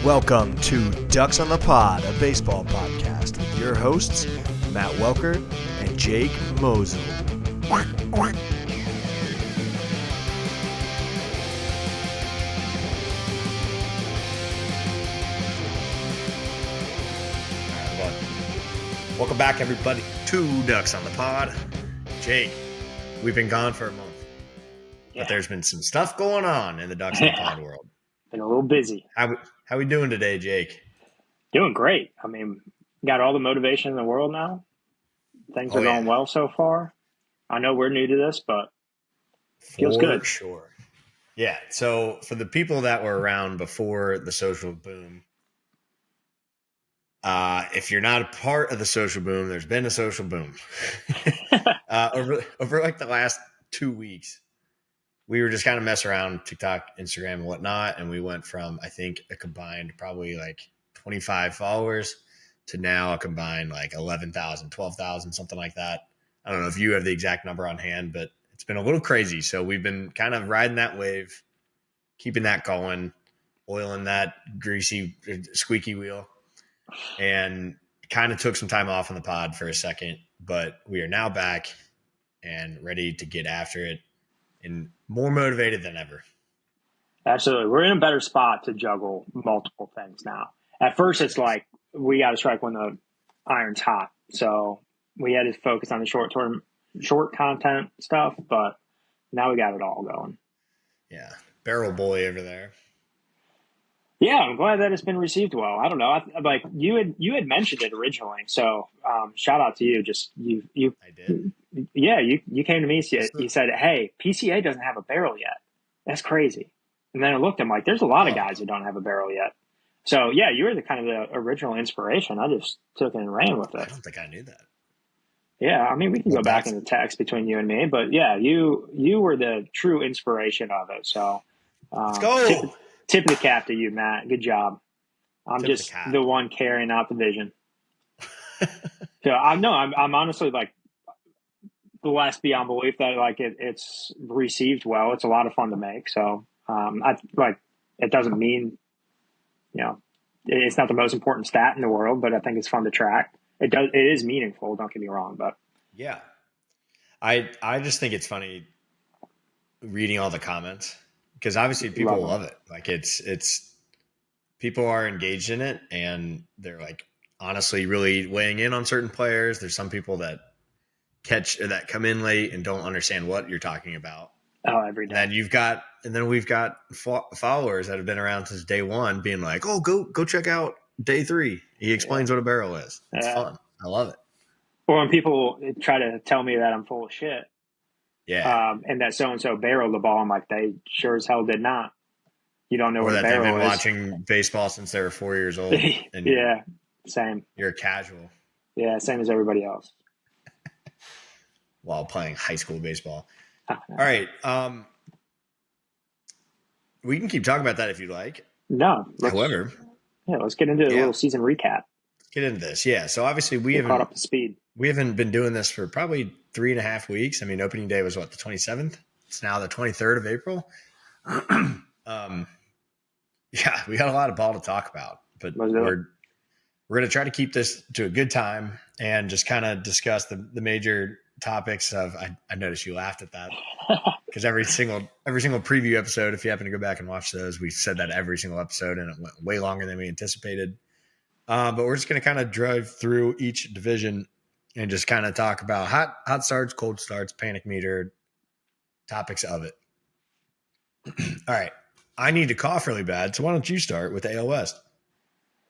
Welcome to Ducks on the Pod, a baseball podcast with your hosts, Matt Welker and Jake Mosel. Welcome back, everybody, to Ducks on the Pod. Jake, we've been gone for a month, but there's been some stuff going on in the Ducks on the Pod world. Been a little busy. How we doing today, Jake? Doing great. I mean, got all the motivation in the world now. Things are going well so far. I know we're new to this, but feels good. For sure. Yeah. So for the people that were around before the social boom, if you're not a part of the social boom, there's been a social boom. Over like the last 2 weeks, we were just kind of messing around TikTok, Instagram, and whatnot. And we went from, I think, a combined probably like 25 followers to now a combined like 11,000, 12,000, something like that. I don't know if you have the exact number on hand, but it's been a little crazy. So we've been kind of riding that wave, keeping that going, oiling that greasy, squeaky wheel, and kind of took some time off on the pod for a second. But we are now back and ready to get after it and more motivated than ever. Absolutely. We're in a better spot to juggle multiple things now. At first, it's like we got to strike when the iron's hot. So we had to focus on the short content stuff, but now we got it all going. Yeah. Barrel boy over there. Yeah, I'm glad that it's been received well. I don't know. Like you had mentioned it originally. So shout out to you. I did. Yeah, you came to me. You said, "Hey, PCA doesn't have a barrel yet. That's crazy." And then I looked. I'm like, "There's a lot of guys who don't have a barrel yet." So yeah, you were the kind of the original inspiration. I just took it and ran with it. I don't think I knew that. Yeah, I mean, we can go back in the text between you and me, but yeah, you were the true inspiration of it. So let's go. Tip of the cap to you, Matt. Good job. I'm just the one carrying out the vision. So I'm honestly like blessed beyond belief that like it's received well. It's a lot of fun to make. So it doesn't mean, it's not the most important stat in the world, but I think it's fun to track. It is meaningful. Don't get me wrong, but yeah, I just think it's funny reading all the comments because obviously people love it. Like it's people are engaged in it and they're like honestly really weighing in on certain players. There's some people that come in late and don't understand what you're talking about. Oh, every day. And then we've got followers that have been around since day one being like, oh, go check out day 3. He explains what a barrel is. It's fun. I love it. Or when people try to tell me that I'm full of shit. Yeah. And that so-and-so barreled the ball. I'm like, they sure as hell did not. You don't know what a barrel is. They've been watching baseball since they were 4 years old. And yeah, same. You're a casual. Yeah, same as everybody else. While playing high school baseball. All right. We can keep talking about that if you'd like. No. Let's get into a little season recap. Let's get into this. Yeah. So obviously we haven't caught up to speed. We haven't been doing this for probably 3.5 weeks. I mean, opening day was the 27th? It's now the 23rd of April. Yeah, we got a lot of ball to talk about, but we're going to try to keep this to a good time and just kind of discuss the major topics of. I noticed you laughed at that because every single preview episode, if you happen to go back and watch those, we said that every single episode, and it went way longer than we anticipated. But we're just going to kind of drive through each division and just kind of talk about hot starts, cold starts, panic meter, topics of it. All right. I need to cough really bad, so why don't you start with the AL West?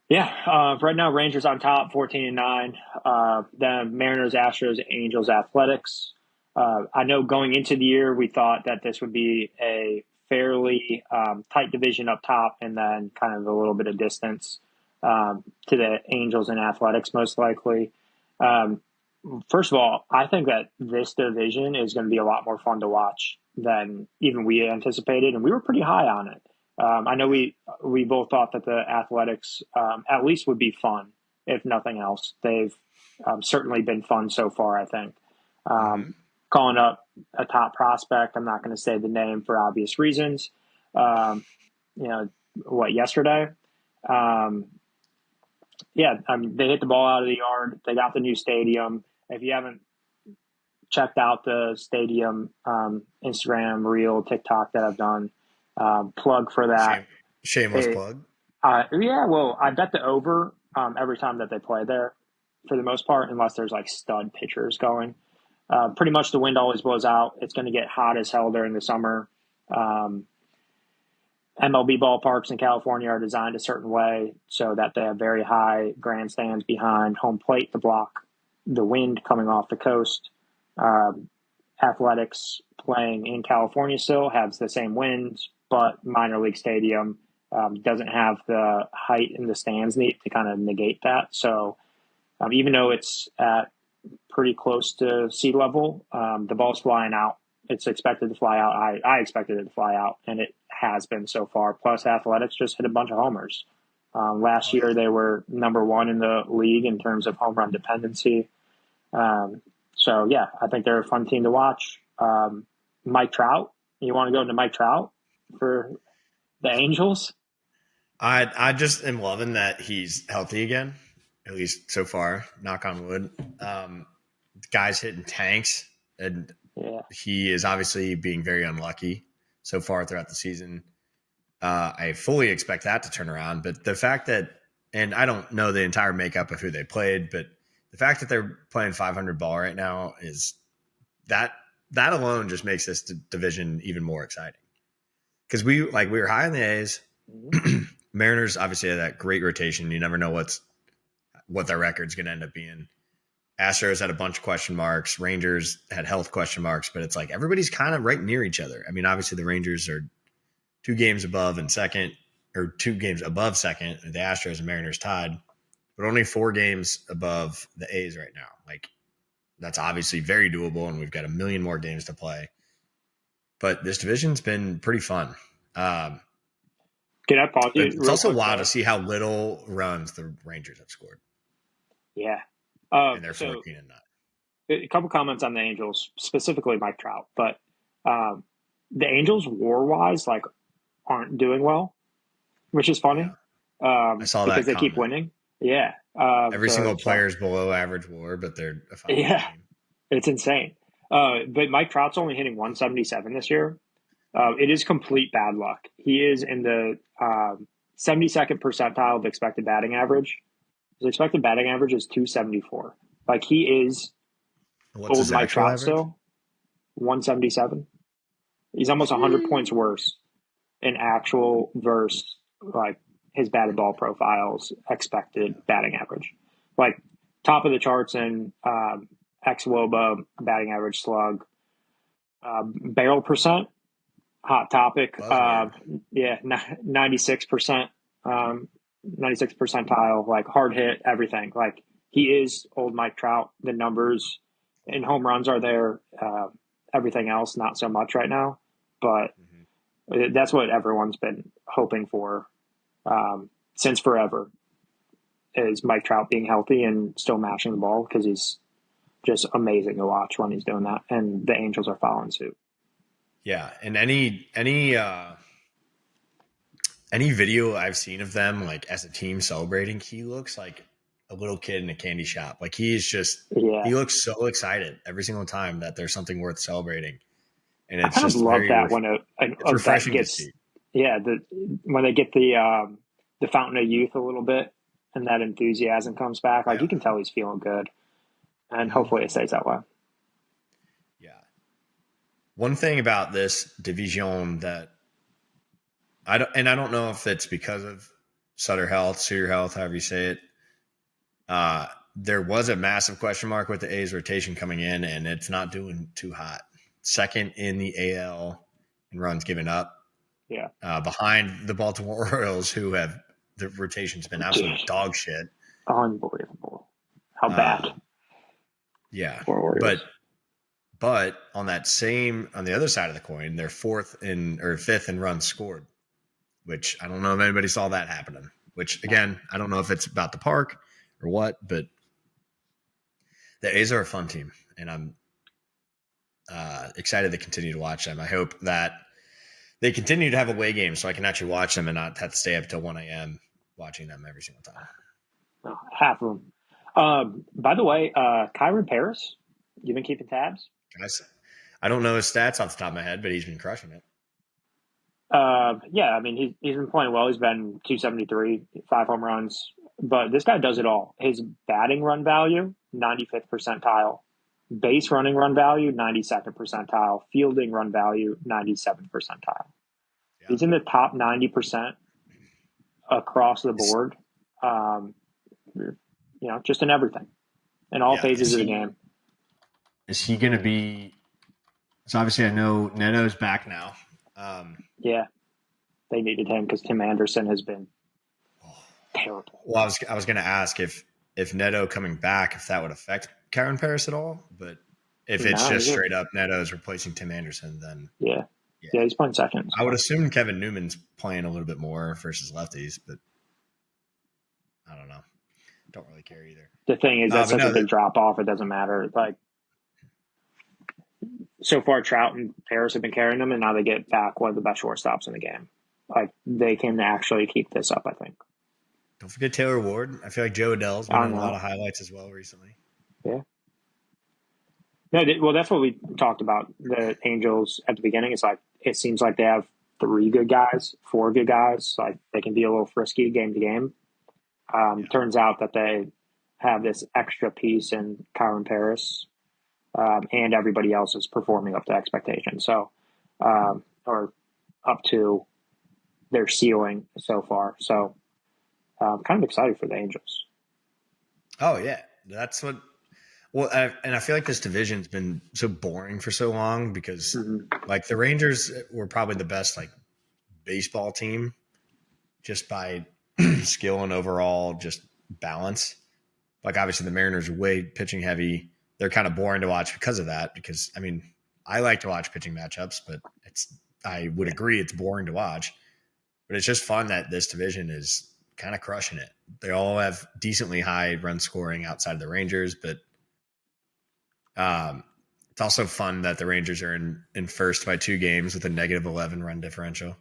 Yeah, right now Rangers on top, 14-9. Then Mariners, Astros, Angels, Athletics. I know going into the year we thought that this would be a fairly tight division up top, and then kind of a little bit of distance to the Angels and Athletics most likely. First of all, I think that this division is going to be a lot more fun to watch than even we anticipated, and we were pretty high on it. I know we both thought that the Athletics at least would be fun, if nothing else. They've certainly been fun so far, I think. Calling up a top prospect, I'm not going to say the name for obvious reasons. Yesterday, Um, yeah, they hit the ball out of the yard. They got the new stadium. If you haven't checked out the stadium Instagram, reel, TikTok that I've done, plug for that. Shameless plug. Yeah, well, I bet the over every time that they play there for the most part, unless there's like stud pitchers going. Pretty much the wind always blows out. It's going to get hot as hell during the summer. MLB ballparks in California are designed a certain way so that they have very high grandstands behind home plate to block the wind coming off the coast. Athletics playing in California still has the same winds, but minor league stadium doesn't have the height in the stands need to kind of negate that. So even though it's at pretty close to sea level, the ball's flying out. It's expected to fly out. I expected it to fly out, and it has been so far. Plus, Athletics just hit a bunch of homers. Last year, they were number one in the league in terms of home run dependency. So, yeah, I think they're a fun team to watch. Mike Trout, you want to go into Mike Trout for the Angels? I just am loving that he's healthy again, at least so far. Knock on wood. The guy's hitting tanks, and he is obviously being very unlucky so far throughout the season. I fully expect that to turn around, but the fact that, and I don't know the entire makeup of who they played, but the fact that they're playing 500 ball right now is that alone just makes this division even more exciting. Because we were high on the A's. Mariners obviously had that great rotation. You never know what their record's going to end up being. Astros had a bunch of question marks. Rangers had health question marks, but it's like everybody's kind of right near each other. I mean, obviously the Rangers are 2 games above in second, or 2 games above second. The Astros and Mariners tied, but only 4 games above the A's right now. Like, that's obviously very doable, and we've got a million more games to play. But this division's been pretty fun. Can I pause you? It's also wild to see how little runs the Rangers have scored. Yeah. And they're 14-9. A couple comments on the Angels, specifically Mike Trout, but the Angels war-wise, like, aren't doing well, which is funny. Yeah. I saw that because they keep winning. Yeah. Every single player is below average WAR, but they're a fine team. It's insane. But Mike Trout's only hitting 177 this year. It is complete bad luck. He is in the 72nd percentile of expected batting average. His expected batting average is 274. Like, he is old Mike Trout average? Still. 177. He's almost 100 points worse in actual versus like his batted ball profiles expected batting average. Like, top of the charts in xwOBA batting average slug, barrel percent, hot topic. 96%, 96 percentile, like hard hit, everything. Like, he is old Mike Trout. The numbers and home runs are there. Everything else, not so much right now. But that's what everyone's been hoping for since forever, is Mike Trout being healthy and still mashing the ball, because he's just amazing to watch when he's doing that. And the Angels are following suit. Yeah, and any video I've seen of them, like, as a team celebrating, he looks like a little kid in a candy shop. Like, he looks so excited every single time that there's something worth celebrating. And it's just love that when it's refreshing to see. Yeah, when they get the fountain of youth a little bit, and that enthusiasm comes back. Like, you can tell he's feeling good, and hopefully it stays that way. Yeah. One thing about this division that I don't know if it's because of Sutter Health, however you say it. There was a massive question mark with the A's rotation coming in, and it's not doing too hot. Second in the AL in runs given up. Yeah. Behind the Baltimore Orioles, who have the rotation's been absolute dog shit. Unbelievable. How bad. Yeah. But on the other side of the coin, they're fifth in runs scored, which I don't know if anybody saw that happening. Which, again, I don't know if it's about the park or what, but the A's are a fun team, and I'm excited to continue to watch them. I hope that they continue to have away games so I can actually watch them and not have to stay up till 1 a.m. watching them every single time. Oh, half of them. By the way, Kyron Paris, you've been keeping tabs? Guys, I don't know his stats off the top of my head, but he's been crushing it. Yeah, I mean he's been playing well. He's been 273, 5 home runs, but this guy does it all. His batting run value, 95th percentile, base running run value, 92nd percentile, fielding run value, 97th percentile. Yeah. He's in the top 90% across the board. Just in everything, in all phases of the game. Is he going to be? So obviously, I know Neto's back now. Yeah, they needed him because Tim Anderson has been terrible. Well, I was going to ask if Neto coming back, if that would affect Kyron Paris at all, but if it's just straight up Neto's replacing Tim Anderson, then yeah, he's playing second. I would assume Kevin Newman's playing a little bit more versus lefties, but I don't know. Don't really care either. The thing is, that's such a big drop off. It doesn't matter. Like, so far, Trout and Paris have been carrying them, and now they get back one of the best shortstops in the game. Like, they can actually keep this up, I think. Don't forget Taylor Ward. I feel like Joe Adell's been in a lot of highlights as well recently. Yeah. No, well, that's what we talked about. The Angels at the beginning. It's like it seems like they have 4 good guys. Like they can be a little frisky game to game. Turns out that they have this extra piece in Kyron Paris, and everybody else is performing up to expectation. So, or up to their ceiling so far. So, kind of excited for the Angels. Oh yeah, that's what. Well, and I feel like this division's been so boring for so long because, like, the Rangers were probably the best like baseball team, just by skill and overall just balance. Like, obviously the Mariners are way pitching heavy. They're kind of boring to watch because of that. Because I mean, I like to watch pitching matchups, but I would agree it's boring to watch. But it's just fun that this division is kind of crushing it. They all have decently high run scoring outside of the Rangers, but it's also fun that the Rangers are in first by 2 games with a -11 run differential.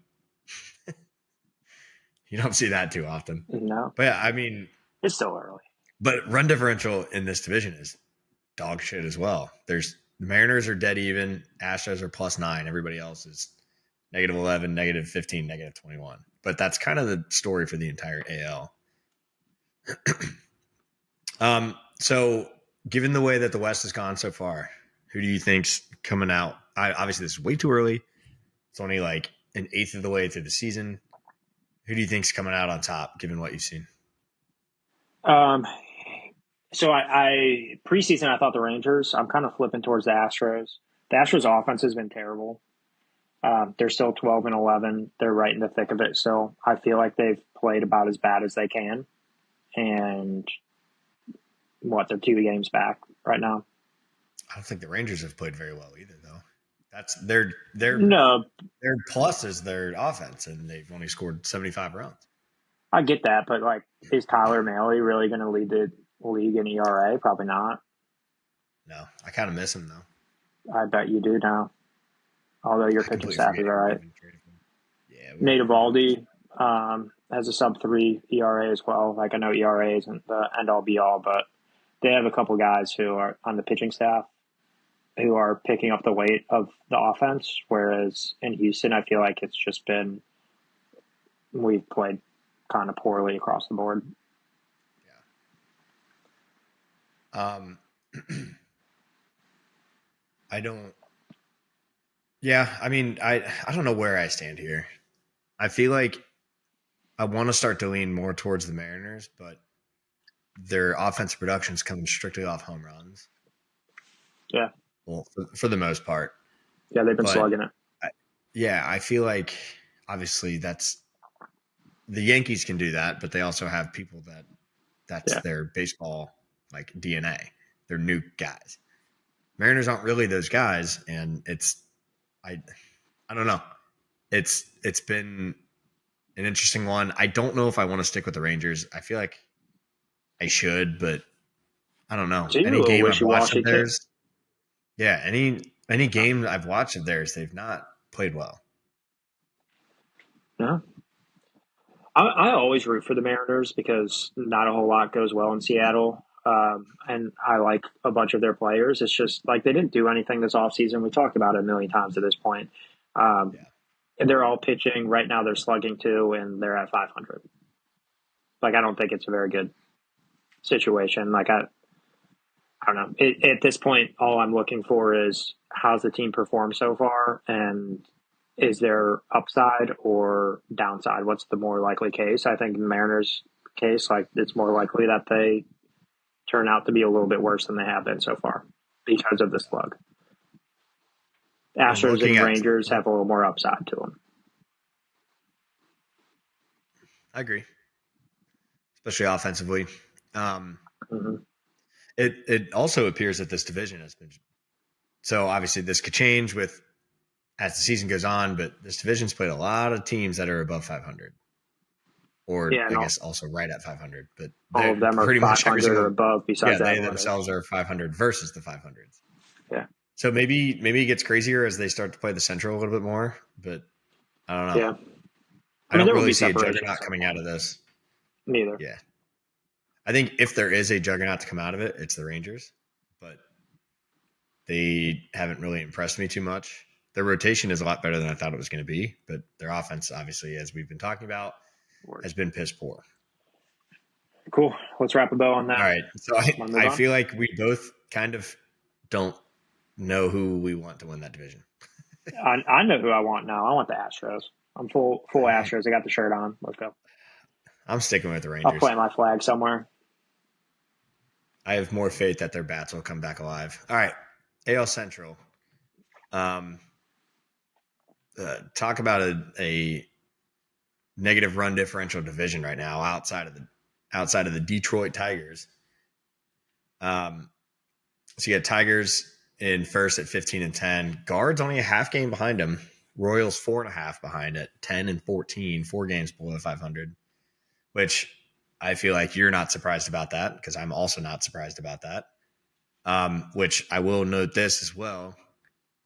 You don't see that too often. No. But yeah, I mean, it's still early. But run differential in this division is dog shit as well. The Mariners are dead even. Astros are +9. Everybody else is -11, -15, -21. But that's kind of the story for the entire AL. So given the way that the West has gone so far, who do you think's coming out? Obviously, this is way too early. It's only like an eighth of the way through the season. Who do you think's coming out on top, given what you've seen? So I preseason, I thought the Rangers. I'm kind of flipping towards the Astros. The Astros offense has been terrible. They're still 12-11. They're right in the thick of it. So I feel like they've played about as bad as they can. And they're 2 games back right now. I don't think the Rangers have played very well either, though. That's their plus is their offense, and they've only scored 75 runs. I get that, but like, is Tyler Mahle really going to lead the league in ERA? Probably not. No, I kind of miss him though. I bet you do now. Although your pitching staff is all right. Yeah, Nate Eovaldi has a sub-3 ERA as well. Like, I know ERA isn't the end-all be-all, but they have a couple guys who are on the pitching staff who are picking up the weight of the offense, whereas in Houston, I feel like it's just been we've played kind of poorly across the board. Yeah. I don't. Yeah, I mean, I don't know where I stand here. I feel like I want to start to lean more towards the Mariners, but their offensive production is coming strictly off home runs. Yeah. Well, for the most part. Yeah, they've been slugging it. I feel like obviously that's the Yankees can do that, but they also have people that's their baseball like DNA. They're new guys. Mariners aren't really those guys, and I don't know. It's been an interesting one. I don't know if I want to stick with the Rangers. I feel like I should, but I don't know. Any game I've watched of theirs, any game I've watched of theirs, they've not played well. No, I always root for the Mariners because not a whole lot goes well in Seattle. And I like a bunch of their players. It's just like they didn't do anything this offseason. We talked about it a million times at this point. Um, Yeah. and they're all pitching. Right now they're slugging too, and they're at 500. Like, I don't think it's a very good situation. I don't know. At this point, all I'm looking for is how's the team performed so far, and is there upside or downside? What's the more likely case? I think in the Mariners case, like it's more likely that they turn out to be a little bit worse than they have been so far because of the slug. And Astros looking and at, Rangers have a little more upside to them. I agree, especially offensively. Um, Mm-hmm. it also appears that this division has been so obviously this could change with as the season goes on, but this division's played a lot of teams that are above 500, or Yeah, I and guess also right at 500. But all they're of them are pretty much every 500 or single above besides yeah the they Athletics. themselves are 500 versus the 500s. Yeah. So maybe it gets crazier as they start to play the Central a little bit more, but I don't know. Yeah. I I mean, don't there will really be see a separation at juggernaut some coming out point. of this. Neither. Yeah. I think if there is a juggernaut to come out of it, it's the Rangers, but they haven't really impressed me too much. Their rotation is a lot better than I thought it was going to be, but their offense, obviously, as we've been talking about, has been piss poor. Cool. Let's wrap a bow on All that. right. So Want to move I on? feel like we both kind of don't know who we want to win that division. I know who I want now. I want the Astros. I'm full All right. Astros. I got the shirt on. Let's go. I'm sticking with the I'll Rangers. plant my flag somewhere. I have more faith that their bats will come back alive. All right. AL Central. Um, talk about a negative run differential division right now outside of the Detroit Tigers. So you got Tigers in first at 15-10. Guards only a half game behind them. Royals 4.5 behind at 10-14, 4 games below 500. Which I feel like you're not surprised about that because I'm also not surprised about that. Which I will note this as well.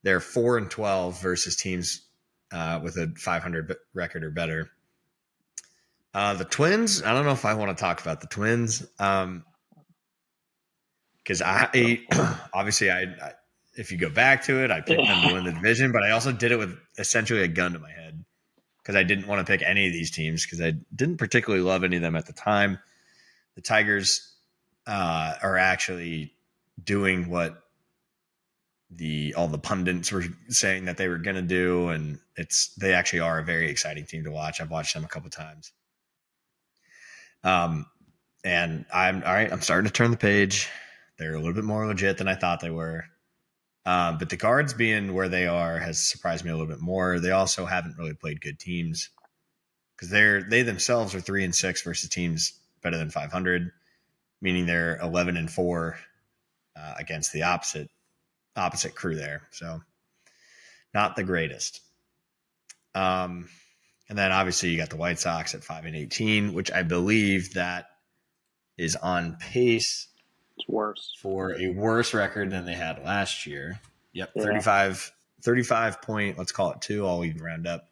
They're 4-12 versus teams with a 500 record or better. The Twins, I don't know if I want to talk about the Twins because obviously if you go back to it, I picked them to win the division, but I also did it with essentially a gun to my head because I didn't want to pick any of these teams because I didn't particularly love any of them at the time. The Tigers are actually doing what all the pundits were saying that they were going to do, and they actually are a very exciting team to watch. I've watched them a couple times. And I'm all right. I'm starting to turn the page. They're a little bit more legit than I thought they were. But the Guards being where they are has surprised me a little bit more. They also haven't really played good teams because they themselves are 3-6 versus teams better than 500, meaning they're 11-4 against the opposite crew there. So not the greatest. And then obviously you got the White Sox at 5-18, which I believe that is on pace It's worse. for a worse record than they had last year. Yep, Yeah. 35 point, let's call it 2, I'll even round up.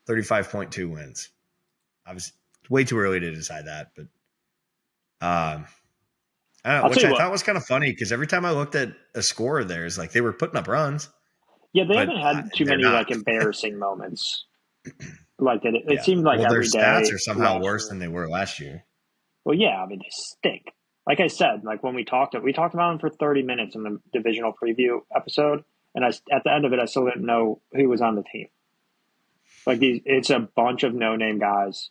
35.2 wins. It's way too early to decide that, but I don't know, which I thought was kind of funny because every time I looked at a score of theirs, like they were putting up runs, Yeah, they but haven't had too they're many not. like embarrassing moments. Like it Yeah. seemed like Well, their every stats day are somehow last worse year. than they were last year. Well, yeah, I mean they stink. Like I said, like when we talked about them for 30 minutes in the divisional preview episode, and at the end of it, I still didn't know who was on the team. Like it's a bunch of no-name guys.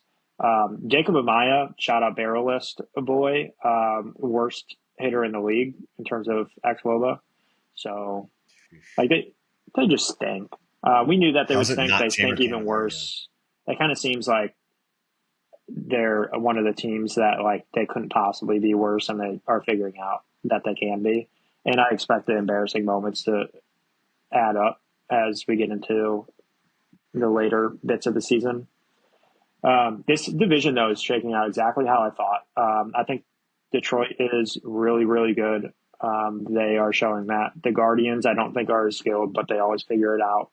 Jacob Amaya, shout out barrel list boy, worst hitter in the league in terms of xWOBA. So like they just stink. We knew that they would How's it stink. not They Tamer stink even Candelario? worse. It kind of seems like they're one of the teams that like they couldn't possibly be worse, and they are figuring out that they can be. And I expect the embarrassing moments to add up as we get into the later bits of the season. This division, though, is shaking out exactly how I thought. I think Detroit is really, really good. They are showing that. The Guardians, I don't think are as skilled, but they always figure it out.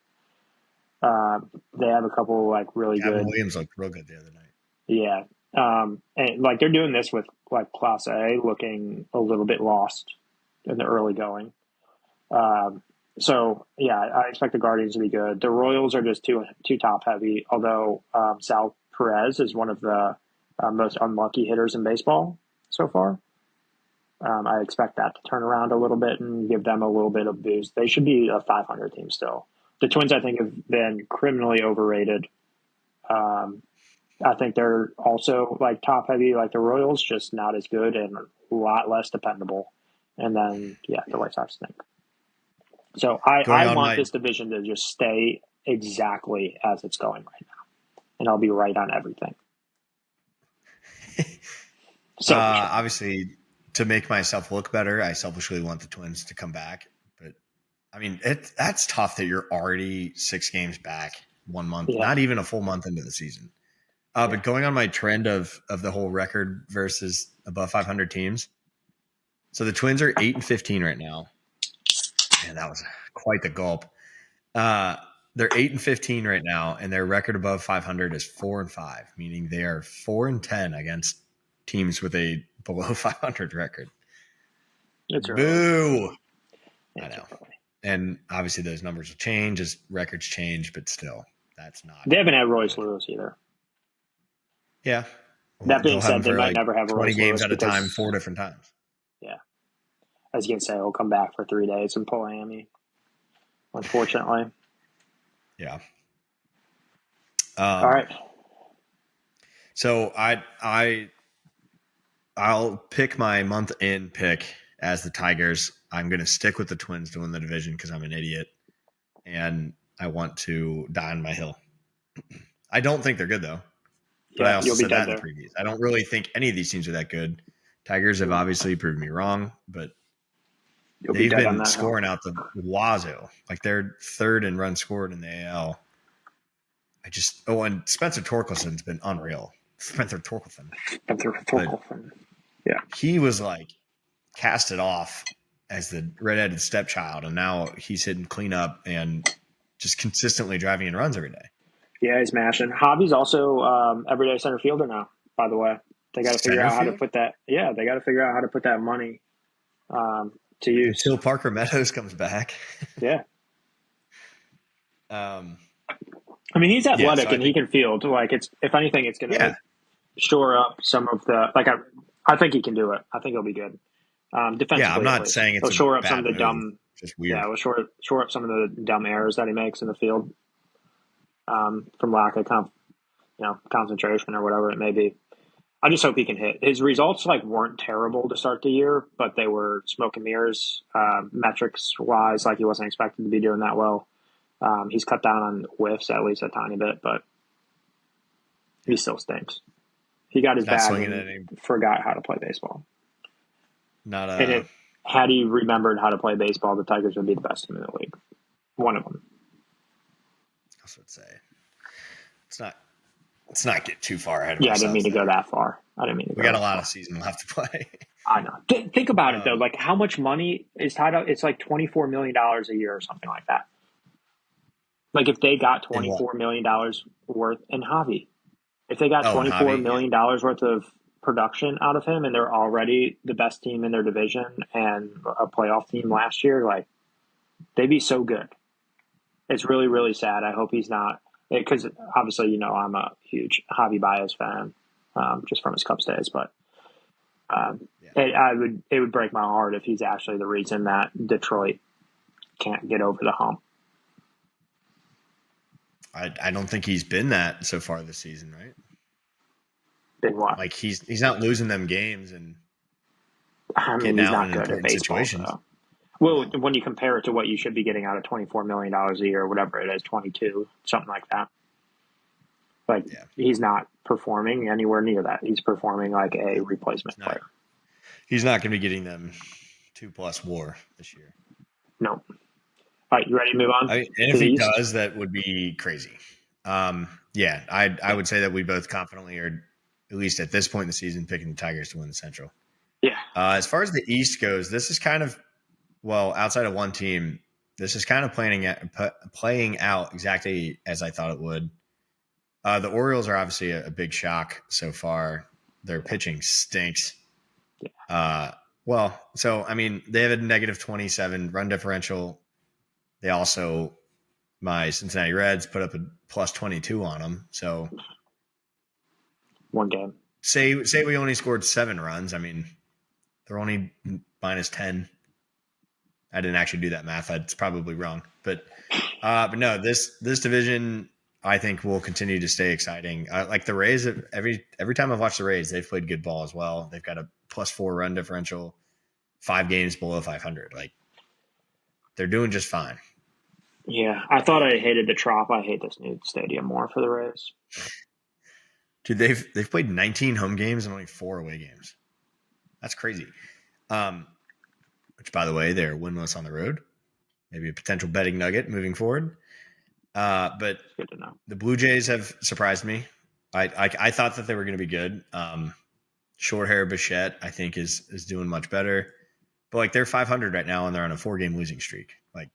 They have a couple like really Gavin good. Williams looked real good the other night. Yeah. And like they're doing this with like Class A looking a little bit lost in the early going. So yeah, I expect the Guardians to be good. The Royals are just too top heavy. Although Sal Perez is one of the most unlucky hitters in baseball so far. I expect that to turn around a little bit and give them a little bit of boost. They should be a 500 team still. The Twins, I think, have been criminally overrated. I think they're also like top heavy, like the Royals, just not as good and a lot less dependable. And then, yeah, the White Sox stink. So Going I on want my this division to just stay exactly as it's going right now, and I'll be right on everything. Selfishly. obviously, to make myself look better, I selfishly want the Twins to come back. But I mean, that's tough that you're already 6 games back 1 month, Yeah. not even a full month into the season. But going on my trend of the whole record versus above 500 teams, so the Twins are 8-15 right now. Man, that was quite the gulp. They're 8-15 right now, and their record above 500 is 4-5, meaning they are 4-10 against teams with a below 500 record. It's early. Boo! It's I know. early. And obviously those numbers will change as records change, but still, that's not. They haven't had Royce Lewis either. Yeah. That being They'll have said, him they for might like never have a 20 Royce games Lewis at a time, because, 4 different times. yeah, as you can say, he'll come back for 3 days and pull a hammy. Unfortunately. Yeah. All right. So I'll pick my month in pick as the Tigers. I'm going to stick with the Twins to win the division because I'm an idiot, and I want to die on my hill. I don't think they're good though, but I Yeah, also you'll be said that dead in the there. previews. I don't really think any of these teams are that good. Tigers have obviously proved me wrong, but You'll be they've dead on been that hill. scoring out the wazoo. Like they're third in runs scored in the AL. And Spencer Torkelson's been unreal. Spencer Torkelson. Yeah. He was like casted off as the redheaded stepchild, and now he's hitting cleanup and just consistently driving in runs every day. Yeah, he's mashing. Javi's also everyday center fielder now, by the way. They got to figure out how to put that. Yeah, they got to figure out how to put that money to use. Until Parker Meadows comes back. Yeah. I mean, he's athletic so and he can field. Like, it's if anything, it's going to shore up some of the like. I think he can do it. I think he'll be good. Defensively, yeah, I'm not saying it's he'll shore up some of the move. dumb. Just weird. Yeah, we'll shore up some of the dumb errors that he makes in the field from lack of concentration or whatever it may be. I just hope he can hit. His results weren't terrible to start the year, but they were smoke and mirrors metrics wise. Like he wasn't expected to be doing that well. He's cut down on whiffs at least a tiny bit, but he still stinks. He got his bag and forgot how to play baseball. Had he remembered how to play baseball, the Tigers would be the best team in the league. One of them. I would say let's not get too far ahead of ourselves. I didn't mean to go that far. We got a lot of season left to play. I know. Think about it though. Like how much money is tied up? It's like $24 million a year or something like that. Like if they got $24 million worth in Javi, if they got $24 million worth of production out of him and they're already the best team in their division and a playoff team last year, like they'd be so good. It's really, really sad. I hope he's not, because obviously, I'm a huge Javi Baez fan, just from his Cubs days, but it would break my heart if he's actually the reason that Detroit can't get over the hump. I don't think he's been that so far this season, right? Been what? Like he's not losing them games and he's not good at baseball. Situations. So. Well, when you compare it to what you should be getting out of $24 million a year, whatever it is, 22, something like that. He's not performing anywhere near that. He's performing like a replacement player. He's not going to be getting them 2+ WAR this year. No. All right, you ready to move on? And if he does, that would be crazy. Yeah, I would say that we both confidently are, at least at this point in the season, picking the Tigers to win the Central. Yeah. As far as the East goes, this is kind of, outside of one team, this is kind of playing out exactly as I thought it would. The Orioles are obviously a big shock so far. Their pitching stinks. Well, so I mean, they have a negative 27 run differential. They also, my Cincinnati Reds put up a plus 22 on them. So one game. Say we only scored 7 runs. I mean, they're only minus 10. I didn't actually do that math. That's probably wrong. But no, this division I think will continue to stay exciting. Like the Rays, every time I've watched the Rays, they've played good ball as well. They've got a plus 4 run differential, 5 games below 500. Like they're doing just fine. Yeah, I thought I hated the Trop. I hate this new stadium more for the Rays. Dude, they've played 19 home games and only 4 away games. That's crazy. Which, by the way, they're winless on the road. Maybe a potential betting nugget moving forward. But good to know. The Blue Jays have surprised me. I thought that they were going to be good. Short hair Bichette, I think, is doing much better. But like they're 500 right now, and they're on a 4-game losing streak. Like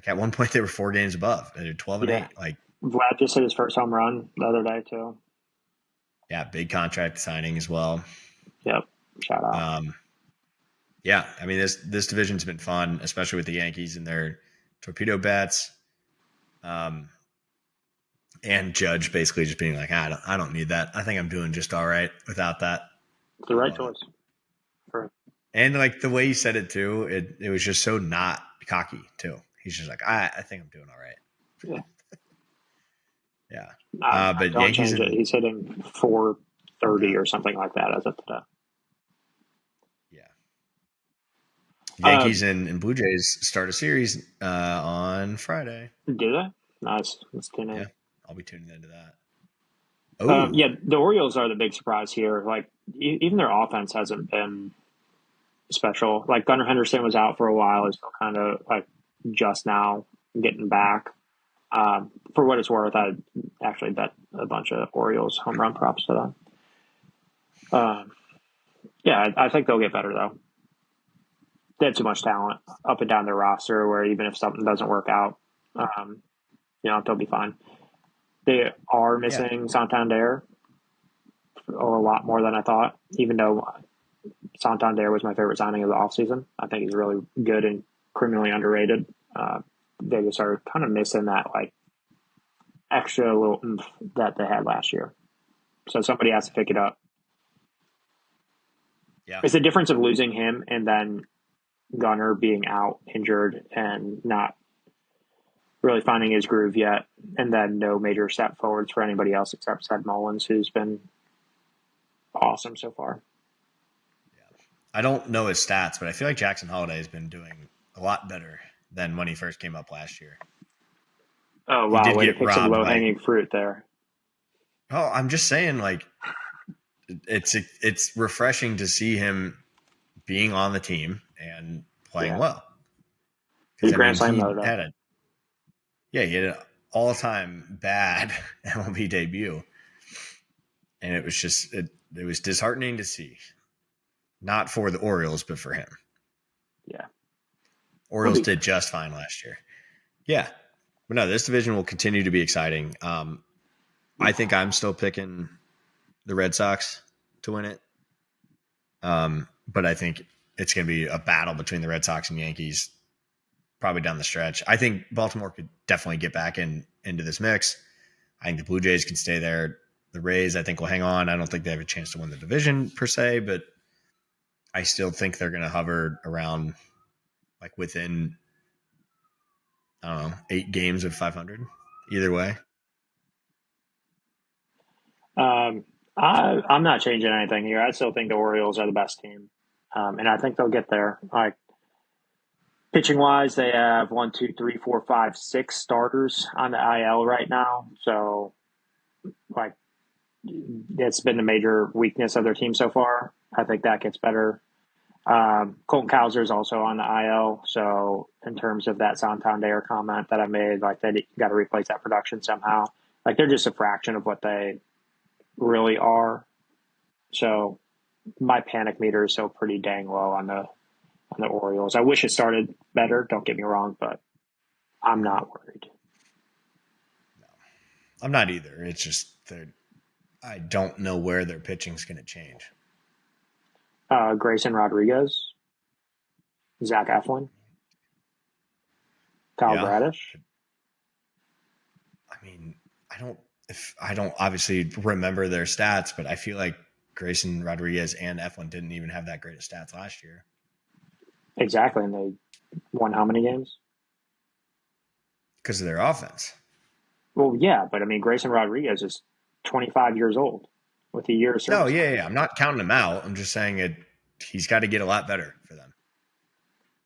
at one point, they were 4 games above. They're 12-8. Like Vlad just hit his first home run the other day too. Yeah, big contract signing as well. Yep, shout out. Yeah, I mean this division's been fun, especially with the Yankees and their torpedo bats. And Judge basically just being like, I don't need that. I think I'm doing just all right without that. It's the right choice. And like the way he said it too, it was just so not cocky too. He's just like, I think I'm doing all right. Yeah. Yeah. But don't Yankees change it. He's hitting 430 or something like that as of today. Yeah. Yankees and Blue Jays start a series on Friday. Do they? Nice. Let's tune in. Yeah, I'll be tuning into that. Yeah, the Orioles are the big surprise here. Like, even their offense hasn't been special. Like, Gunnar Henderson was out for a while. He's still kind of like just now getting back. For what it's worth, I actually bet a bunch of Orioles home run props to them. Yeah, I think they'll get better though. They have too much talent up and down their roster where even if something doesn't work out, they'll be fine. They are missing Santander a lot more than I thought, even though Santander was my favorite signing of the offseason. I think he's really good and criminally underrated. They just are kind of missing that like extra little oomph that they had last year. So somebody has to pick it up. Yeah. It's the difference of losing him and then Gunnar being out, injured, and not really finding his groove yet, and then no major step forwards for anybody else except Seth Mullins, who's been awesome so far. Yeah. I don't know his stats, but I feel like Jackson Holliday has been doing a lot better than when he first came up last year. Oh, wow. Way to pick some low-hanging fruit there. Oh, I'm just saying, like, it's refreshing to see him being on the team and playing well. He Grand Slam the other day. He had an all-time bad MLB debut, and it was just it was disheartening to see. Not for the Orioles, but for him. Yeah, Orioles did just fine last year. Yeah, but no, this division will continue to be exciting. I think I'm still picking the Red Sox to win it, but I think it's going to be a battle between the Red Sox and Yankees. Probably down the stretch. I think Baltimore could definitely get back into this mix. I think the Blue Jays can stay there. The Rays, I think, will hang on. I don't think they have a chance to win the division per se, but I still think they're going to hover around like within, 8 games of 500 either way. I'm not changing anything here. I still think the Orioles are the best team. And I think they'll get there. Like, pitching wise, they have 1, 2, 3, 4, 5, 6 starters on the IL right now. So, like, it's been the major weakness of their team so far. I think that gets better. Colton Cowser is also on the IL. So, in terms of that Santander comment that I made, like, they got to replace that production somehow. Like, they're just a fraction of what they really are. So, my panic meter is still pretty dang low on the Orioles. I wish it started better, don't get me wrong, but I'm not worried. I'm not either. It's just I don't know where their pitching's going to change. Grayson Rodriguez, Zach Eflin, Kyle Yeah. Bradish. I mean, I don't obviously remember their stats, but I feel like Grayson Rodriguez and Eflin didn't even have that great of stats last year. Exactly. And they won how many games? Because of their offense. Well, yeah, but I mean, Grayson Rodriguez is 25 years old with a year of No, service. yeah. I'm not counting him out. I'm just saying he's got to get a lot better for them.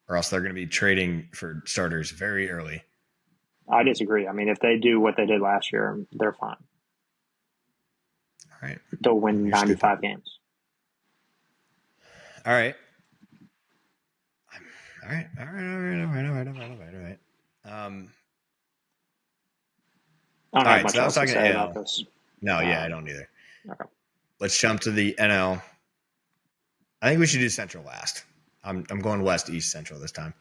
Or else they're going to be trading for starters very early. I disagree. I mean, if they do what they did last year, they're fine. All right. They'll win You're 95 stupid. games. All right. All right. All right. I don't All have right. So much that was else to talking say about AL. this. No, yeah, I don't either. Okay. Let's jump to the NL. I think we should do Central last. I'm going West, East, Central this time,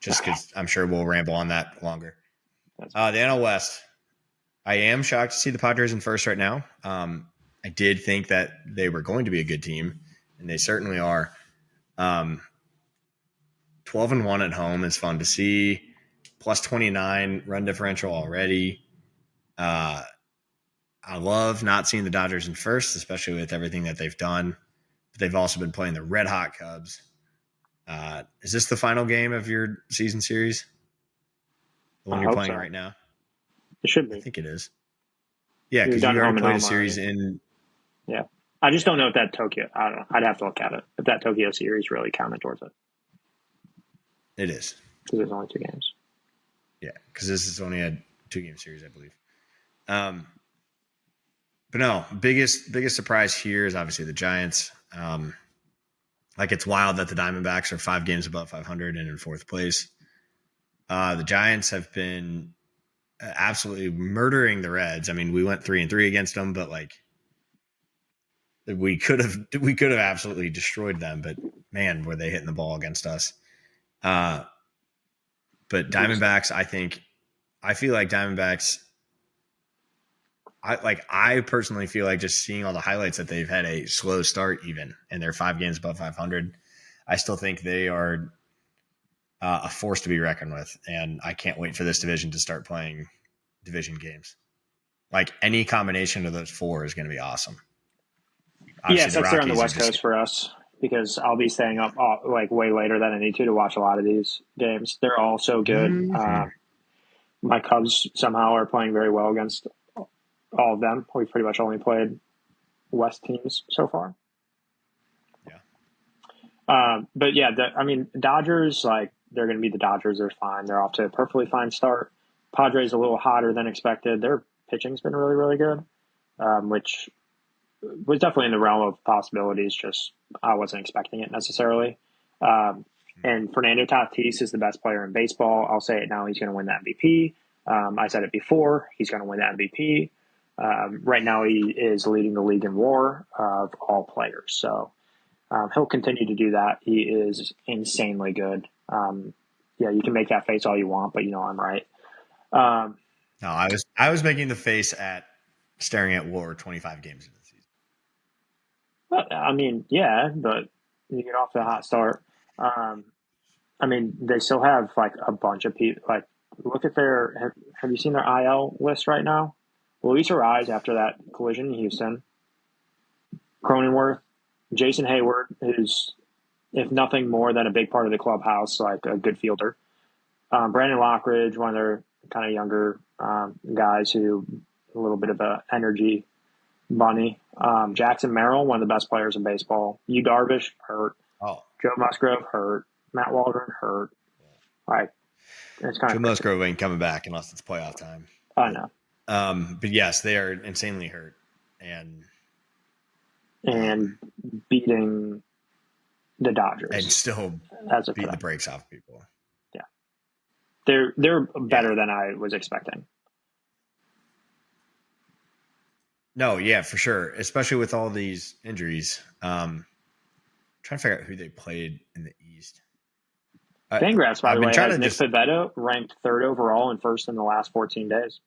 just because I'm sure we'll ramble on that longer. The NL West. I am shocked to see the Padres in first right now. I did think that they were going to be a good team, and they certainly are. 12-1 at home is fun to see. Plus 29 run differential already. I love not seeing the Dodgers in first, especially with everything that they've done. But they've also been playing the red hot Cubs. Is this the final game of your season series? The one I you're hope playing so. right now? It should I be. think it is. Yeah, You've because done you already home and played a home series already. in. Yeah. I just don't know if that Tokyo, I don't know. I'd have to look at it. If that Tokyo series really counted towards it. It is. Because there's only 2 games. Yeah, because this is only a 2-game series, I believe. But no, biggest surprise here is obviously the Giants. It's wild that the Diamondbacks are 5 games above 500 and in 4th place. The Giants have been absolutely murdering the Reds. I mean, we went 3-3 against them, but we could have absolutely destroyed them. But man, were they hitting the ball against us? But Diamondbacks, I feel like Diamondbacks. I personally feel like just seeing all the highlights that they've had a slow start, even, and they're 5 games above 500. I still think they are a force to be reckoned with, and I can't wait for this division to start playing division games. Like any combination of those 4 is going to be awesome. Yeah, Obviously, it the sucks they're on the Rockies are West just Coast for us because I'll be staying up way later than I need to watch a lot of these games. They're all so good. mm-hmm. My Cubs somehow are playing very well against all of them. We've pretty much only played West teams so far. Yeah. But yeah, Dodgers, they're going to be the Dodgers. They're fine. They're off to a perfectly fine start. Padres a little hotter than expected. Their pitching's been really, really good, which was definitely in the realm of possibilities. Just I wasn't expecting it necessarily. And Fernando Tatis is the best player in baseball. I'll say it now. He's going to win the MVP. I said it before. He's going to win the MVP. Right now, he is leading the league in WAR of all players. So he'll continue to do that. He is insanely good. Yeah, you can make that face all you want, but I'm right. No, I was making the face at staring at WAR 25 games into the season. But, yeah, but you get off to a hot start. They still have a bunch of people. Look at have you seen their IL list right now? Luis Arraez after that collision in Houston, Cronenworth, Jason Hayward, who's if nothing more than a big part of the clubhouse, like a good fielder. Brandon Lockridge, one of their kind of younger guys who a little bit of a energy bunny. Jackson Merrill, one of the best players in baseball. Yu Darvish, hurt. Oh, Joe Musgrove, hurt. Matt Waldron, hurt. It's kind Joe of Musgrove ain't coming back unless it's playoff time. I know. But yes, they are insanely hurt and beating the Dodgers and still beat the brakes off people. Yeah, they're better than I was expecting. No, yeah, for sure. Especially with all these injuries. Trying to figure out who they played in the East. Fangraphs, by the way, has Nick Pivetta ranked 3rd overall and 1st in the last 14 days.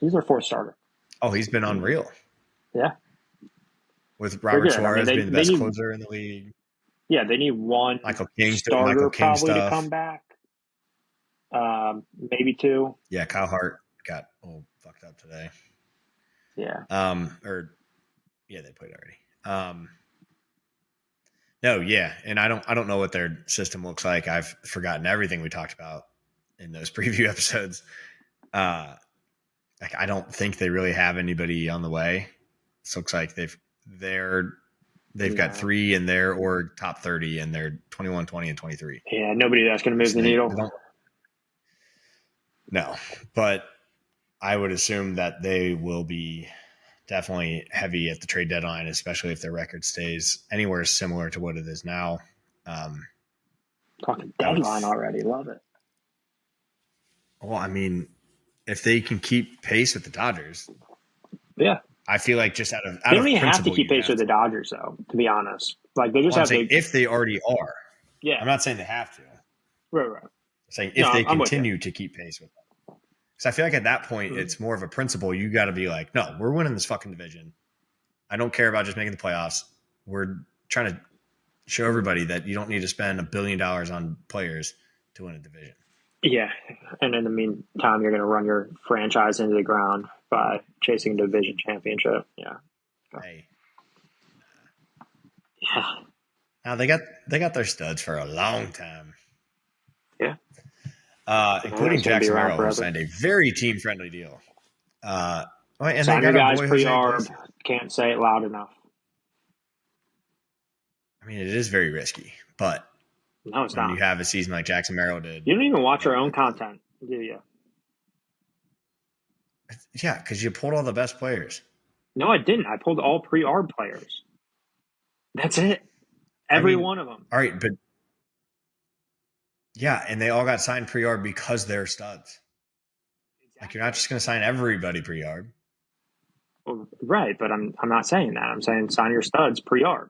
He's their fourth starter. Oh, he's been unreal. Yeah. With They're Robert good. I mean, Suarez being the they best need, closer in the league. yeah, they need one Michael King's doing starter Michael King probably to stuff. come back. Maybe two. Yeah, Kyle Hart got all fucked up today. Yeah. They played already. No, yeah, and I don't know what their system looks like. I've forgotten everything we talked about in those preview episodes. Like I don't think they really have anybody on the way. It looks like they've got 3 in their org top 30, and they're 21, 20, and 23. Yeah, nobody that's going to move the needle. No, but I would assume that they will be definitely heavy at the trade deadline, especially if their record stays anywhere similar to what it is now. Talking deadline already. Love it. Well, I mean, if they can keep pace with the Dodgers, yeah, I feel like just out of they don't even principle, have to keep pace with the Dodgers, though. To be honest, like they just have to. If they already are, yeah, I'm not saying they have to. Right. I'm saying if they continue to keep pace with them. Because I feel like at that point, it's more of a principle. You got to be like, no, we're winning this fucking division. I don't care about just making the playoffs. We're trying to show everybody that you don't need to spend $1 billion on players to win a division. Yeah, and in the meantime, you're going to run your franchise into the ground by chasing a division championship. Yeah. Hey. Yeah. Now they got their studs for a long time. Yeah. Including Jackson Merrill, who signed a very team-friendly deal. And sign your guys pre-arb. Can't say it loud enough. I mean, it is very risky, but no, it's not. You have a season like Jackson Merrill did. You don't even watch your own content, do you? Yeah, because you pulled all the best players. No, I didn't. I pulled all pre-arb players. That's it. Every one of them. All right, but yeah, and they all got signed pre-arb because they're studs. Exactly. Like you're not just going to sign everybody pre-arb. Well, right, but I'm not saying that. I'm saying sign your studs pre-arb.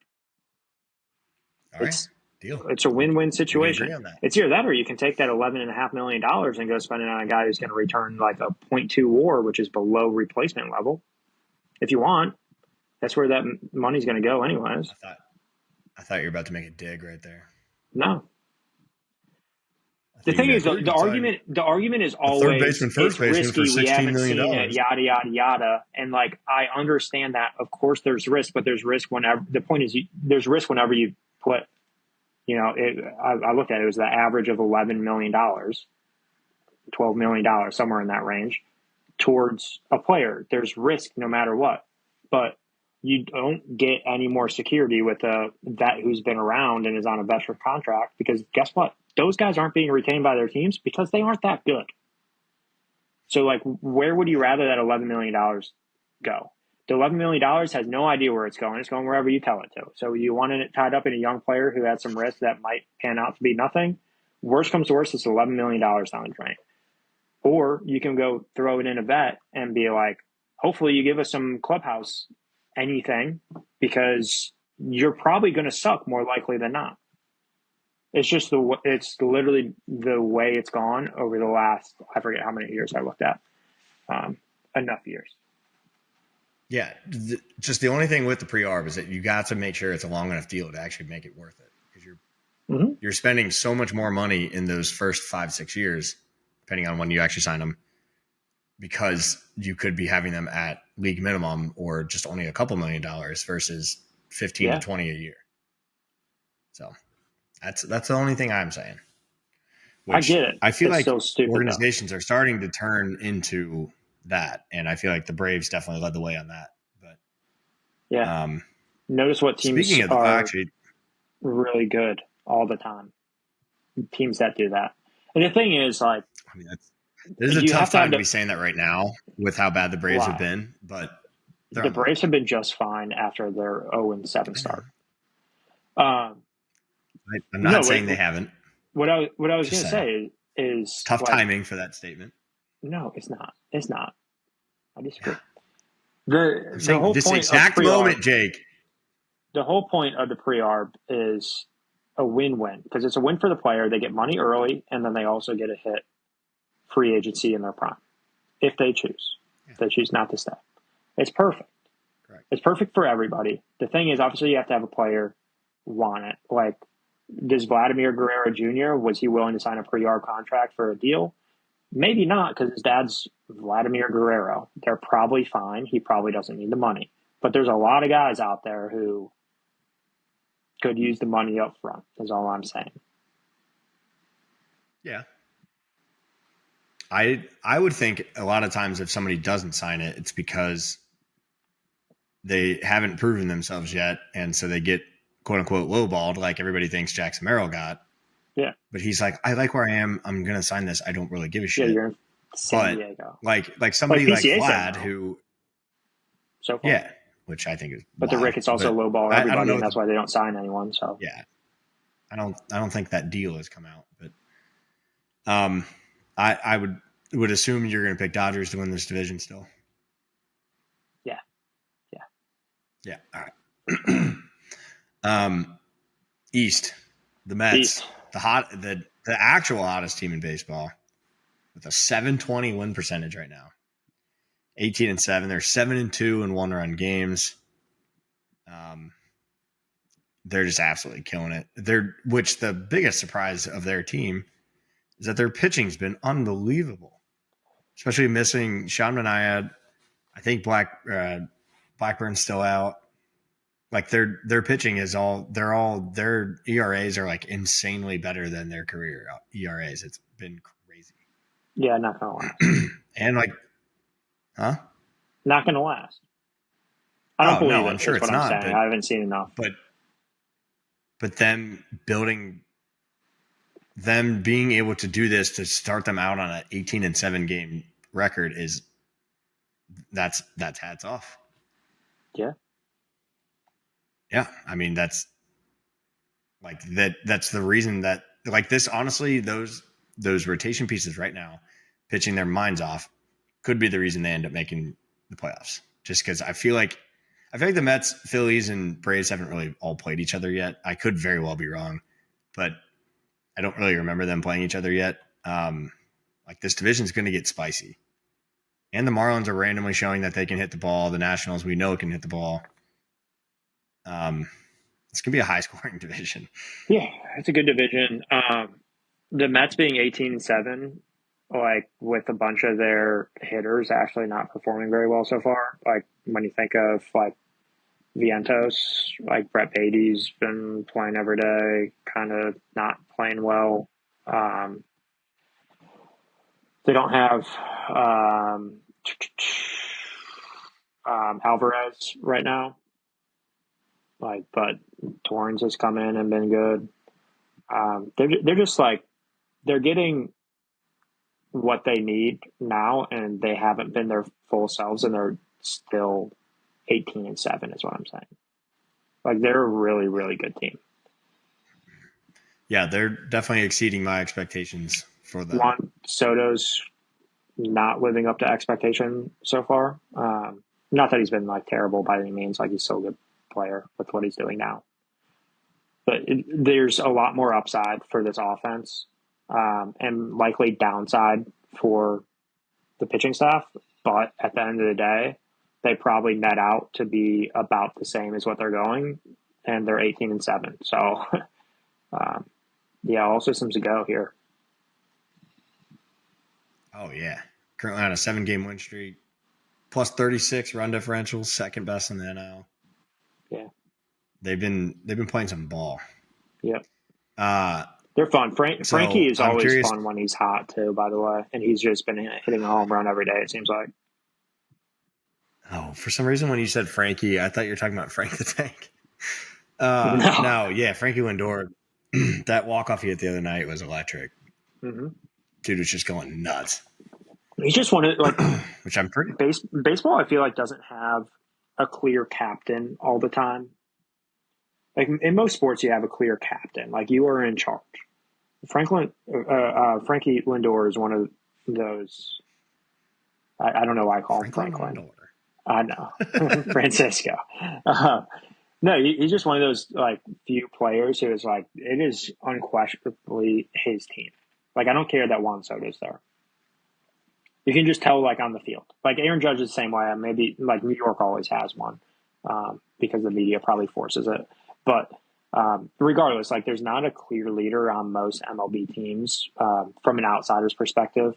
All right. Deal. It's a win-win situation. It's either that or you can take that $11.5 million and go spend it on a guy who's going to return like a 0.2 WAR, which is below replacement level. If you want, that's where that money's going to go anyways. I thought you were about to make a dig right there. No. The thing is, the argument is always third baseman, first baseman for $16 million. It, yada yada yada, and like I understand that. Of course, there's risk, but there's risk whenever. The point is, there's risk whenever you put. You know, I looked at it was the average of $11 million, $12 million, somewhere in that range, towards a player. There's risk no matter what, but you don't get any more security with a vet who's been around and is on a veteran contract because guess what? Those guys aren't being retained by their teams because they aren't that good. So, like, where would you rather that $11 million go? The $11 million has no idea where it's going. It's going wherever you tell it to. So you want it tied up in a young player who has some risk that might pan out to be nothing. Worst comes to worst, it's $11 million down the drain. Or you can go throw it in a vet and be like, hopefully you give us some clubhouse anything because you're probably going to suck more likely than not. It's just it's literally the way it's gone over the last, I forget how many years I looked at. Enough years. Yeah, just the only thing with the pre-arb is that you got to make sure it's a long enough deal to actually make it worth it because you're spending so much more money in those first 5-6 years, depending on when you actually sign them, because you could be having them at league minimum or just only a couple $1 million versus 15 to 20 a year. So that's the only thing I'm saying. I get it. I feel it's like so stupid, organizations are starting to turn into that, and I feel like the Braves definitely led the way on that. But yeah, notice what teams are really good all the time. Teams that do that, and the thing is, like, I mean, this is a tough time to be saying that right now with how bad the Braves have been. But the Braves have been just fine after their 0-7 start. I'm not saying they haven't. What I was going to say is tough timing for that statement. No, it's not. It's not. I disagree. The whole this point exact of moment, Jake. The whole point of the pre-arb is a win-win because it's a win for the player. They get money early, and then they also get a hit free agency in their prime. if they choose. Yeah. If they choose not to stay. It's perfect. Correct. It's perfect for everybody. The thing is, obviously, you have to have a player want it. Like, does Vladimir Guerrero Jr., was he willing to sign a per-yard contract for a deal? Maybe not, because his dad's Vladimir Guerrero. They're probably fine. He probably doesn't need the money. But there's a lot of guys out there who could use the money up front, is all I'm saying. Yeah. I would think a lot of times if somebody doesn't sign it, it's because they haven't proven themselves yet, and so they get quote unquote lowballed, like everybody thinks Jackson Merrill got. Yeah. But he's like, I like where I am. I'm gonna sign this. I don't really give a Yeah, shit. you're in San Diego. Like somebody like PCA Vlad, said no. who So far. yeah, which I think is But the wild. Ricketts also But lowball I everybody, don't know and that's why they don't sign anyone. So yeah, I don't think that deal has come out. But I would assume you're gonna pick Dodgers to win this division still. Yeah. All right. East, the Mets, East. the actual hottest team in baseball, with a 720 win percentage right now. 18-7. They're 7-2 in one-run games. They're just absolutely killing it. Which the biggest surprise of their team is that their pitching's been unbelievable, especially missing Sean Manaea. I think Blackburn's still out. Like their pitching is their ERAs are like insanely better than their career ERAs. It's been crazy. Yeah, not going to last. And like, huh? Not going to last. I don't believe no, it. I'm sure That's it's what I'm not. saying. I haven't seen enough. But them being able to do this to start them out on an 18-7 game record that's hats off. Yeah. Yeah, I mean that's the reason that like this honestly those rotation pieces right now pitching their minds off could be the reason they end up making the playoffs. Just because I feel like the Mets, Phillies, and Braves haven't really all played each other yet. I could very well be wrong, but I don't really remember them playing each other yet. Like this division is going to get spicy. And the Marlins are randomly showing that they can hit the ball. The Nationals, we know, can hit the ball. It's going to be a high-scoring division. Yeah, it's a good division. The Mets being 18-7, like with a bunch of their hitters actually not performing very well so far. Like when you think of like Vientos, like Brett Beatty's been playing every day, kind of not playing well. They don't have Alvarez right now. Like, but Torrens has come in and been good. They're just like they're getting what they need now, and they haven't been their full selves, and they're still 18-7 is what I'm saying. Like they're a really, really good team. Yeah, they're definitely exceeding my expectations for them. Juan Soto's not living up to expectation so far. Not that he's been like terrible by any means. Like he's still a good player with what he's doing now. But there's a lot more upside for this offense, and likely downside for the pitching staff. But at the end of the day, they probably net out to be about the same as what they're going, and they're 18-7. So, yeah, all systems to go here. Oh yeah, currently on a 7-game win streak, plus 36 run differential, second best in the NL. Yeah, they've been playing some ball. Yep. They're fun. Frankie is always fun when he's hot too, by the way, and he's just been hitting a home run every day. It seems like. Oh, for some reason when you said Frankie, I thought you were talking about Frank the Tank. No, yeah, Frankie Lindor. That walk-off he hit the other night was electric. Mm-hmm. Dude was just going nuts. He just wanted like, which I'm pretty. Baseball, I feel like doesn't have a clear captain all the time. Like in most sports, you have a clear captain. Like you are in charge. Frankie Lindor is one of those. I don't know why I call him Franklin. Lindor. I know Francisco. No, he's just one of those like few players who is like it is unquestionably his team. Like I don't care that Juan Soto's there. You can just tell like on the field. Like Aaron Judge is the same way. Maybe like New York always has one because the media probably forces it. But regardless, like there's not a clear leader on most MLB teams from an outsider's perspective.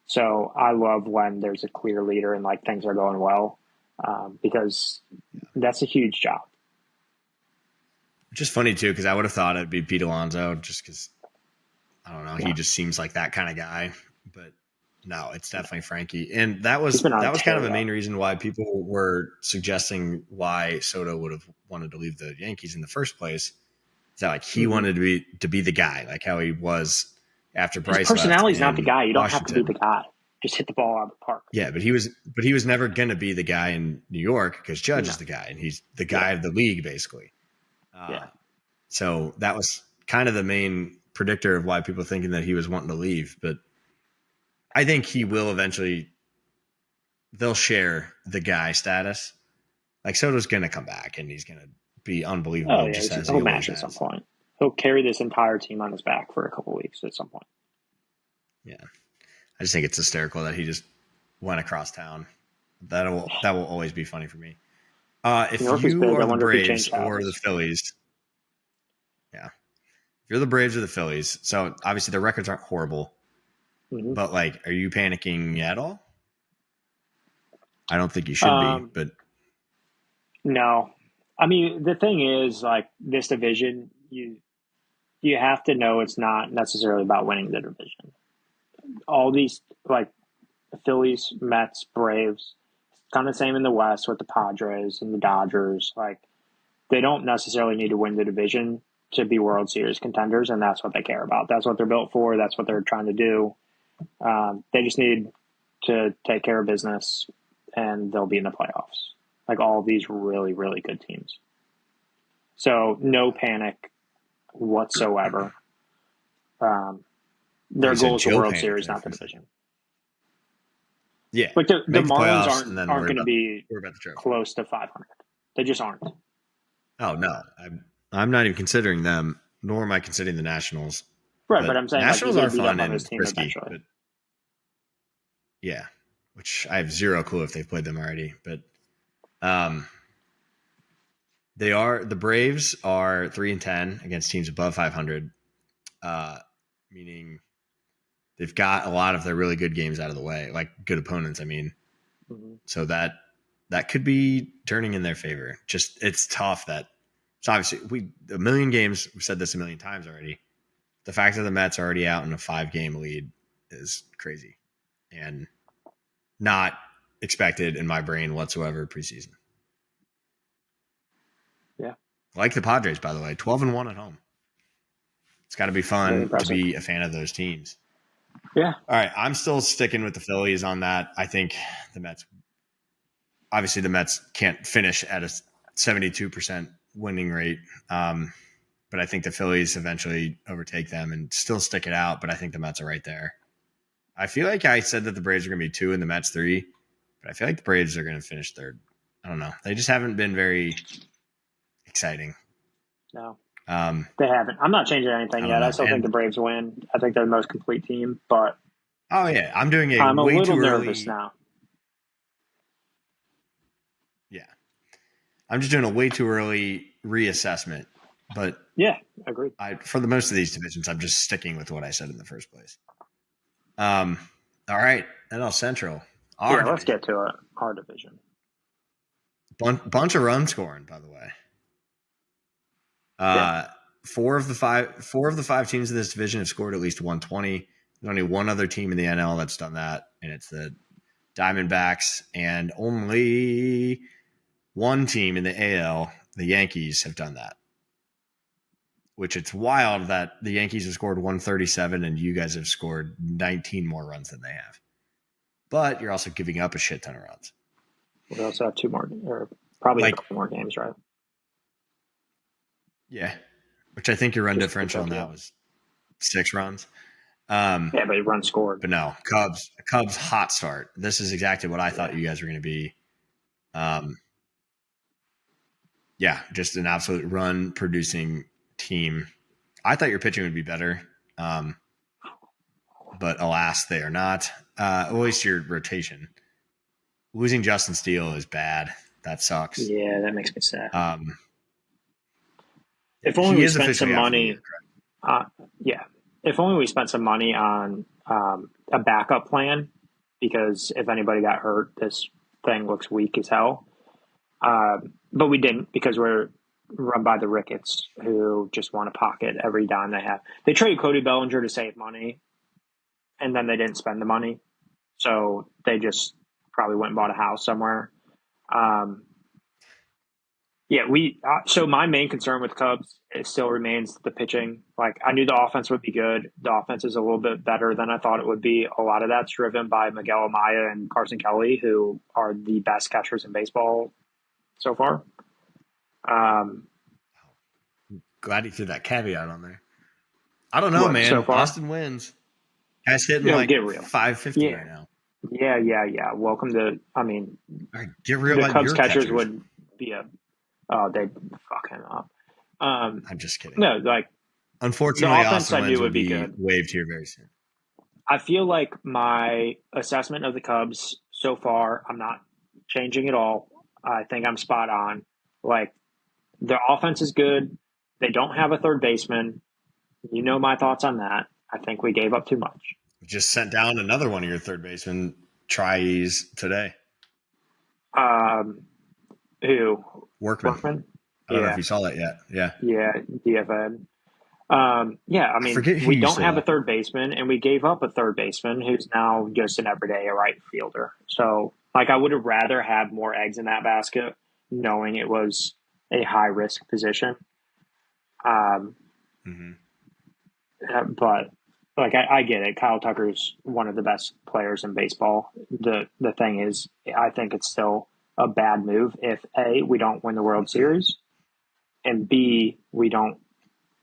So I love when there's a clear leader and like things are going well because that's a huge job. Which is funny too, because I would have thought it'd be Pete Alonso, just because I don't know, he just seems like that kind of guy. But no, it's definitely Frankie, and that was kind of the main reason why people were suggesting why Soto would have wanted to leave the Yankees in the first place. Is that like he wanted to be the guy, like how he was after Bryce. His personality is not the guy. You don't Washington. have to be the guy. Just hit the ball out of the park. Yeah, but he was never going to be the guy in New York because Judge is the guy, and he's the guy of the league basically. So that was kind of the main predictor of why people thinking that he was wanting to leave. But I think he will eventually. They'll share the guy status. Like Soto's going to come back and he's going to be unbelievable. Oh yeah, he'll match at some point. He'll carry this entire team on his back for a couple of weeks at some point. Yeah, I just think it's hysterical that he just went across town. That will always be funny for me. If you are the Braves or the Phillies. Yeah. If you're the Braves or the Phillies, so obviously their records aren't horrible, but like, are you panicking at all? I don't think you should be, but no. I mean, the thing is, like this division, you have to know it's not necessarily about winning the division. All these like Phillies, Mets, Braves, kind of the same in the West with the Padres and the Dodgers. Like they don't necessarily need to win the division to be World Series contenders, and that's what they care about. That's what they're built for. That's what they're trying to do. They just need to take care of business, and they'll be in the playoffs. Like all of these really, really good teams. So no panic whatsoever. Their goal is the World Series, not the division. Yeah, like the Marlins aren't going to be close to 500. They just aren't. Oh no, I'm not even considering them, nor am I considering the Nationals. Right, but I'm saying Nationals like, are fun and risky. But yeah, which I have zero clue if they've played them already. But the Braves are 3-10 against teams above 500, meaning they've got a lot of their really good games out of the way, like good opponents. I mean, so that could be turning in their favor. Just it's tough that. So obviously, a million games. We've said this a million times already. The fact that the Mets are already out in a 5-game lead is crazy, and not expected in my brain whatsoever preseason. Yeah, like the Padres, by the way, 12-1 at home. It's got to be fun to be a fan of those teams. Yeah. All right, I'm still sticking with the Phillies on that. I think the Mets. Obviously, the Mets can't finish at a 72% winning rate. But I think the Phillies eventually overtake them and still stick it out. But I think the Mets are right there. I feel like I said that the Braves are going to be 2 and the Mets 3, but I feel like the Braves are going to finish 3rd. I don't know. They just haven't been very exciting. No, they haven't. I'm not changing anything yet. I still think the Braves win. I think they're the most complete team. But oh yeah, I'm a little nervous now. Yeah, I'm just doing a way too early reassessment. But yeah, agreed. For the most of these divisions, I'm just sticking with what I said in the first place. All right, NL Central. Let's get to it. Our division. Bunch of run scoring, by the way. 4 of the 5 teams in this division have scored at least 120. There's only one other team in the NL that's done that, and it's the Diamondbacks, and only one team in the AL, the Yankees, have done that. Which it's wild that the Yankees have scored 137 and you guys have scored 19 more runs than they have. But you're also giving up a shit ton of runs. We also have 2 more, or probably a couple more games, right? Yeah. Which I think your run differential on that was 6 runs. Yeah, but run scored. But no, Cubs hot start. This is exactly what I thought you guys were going to be. Yeah, just an absolute run producing team. I thought your pitching would be better. but alas, they are not. At least your rotation. Losing Justin Steele is bad. That sucks. Yeah, that makes me sad. If He only we is spent some officially out for the year, money. correct? Yeah, if only we spent some money on a backup plan, because if anybody got hurt, this thing looks weak as hell. But we didn't, because we're run by the Ricketts, who just want to pocket every dime they have. They traded Cody Bellinger to save money, and then they didn't spend the money, so they just probably went and bought a house somewhere. Yeah, so my main concern with Cubs, it still remains the pitching. Like, I knew the offense would be good. The offense is a little bit better than I thought it would be. A lot of that's driven by Miguel Amaya and Carson Kelly, who are the best catchers in baseball so far. Glad he threw that caveat on there. I don't know, man. So far? Austin wins. Guy's hitting get real. 550 right now. Yeah. Welcome to. I mean, all right, get real. The Cubs catchers would be they'd fuck him up. I'm just kidding. No, like, unfortunately, the offense Austin I Wins knew would be good. waived here very soon. I feel like my assessment of the Cubs so far, I'm not changing at all. I think I'm spot on. Like, their offense is good. They don't have a third baseman. You know my thoughts on that. I think we gave up too much. We just sent down another one of your third basemen tries today. Who? Workman. I don't know if you saw that yet. Yeah, DFN. I mean, we don't have a third baseman, and we gave up a third baseman who's now just an everyday right fielder. So, like, I would have rather had more eggs in that basket, knowing it was a high risk position. But, like, I get it. Kyle Tucker's one of the best players in baseball. The thing is, I think it's still a bad move if A, we don't win the World Series, and B, we don't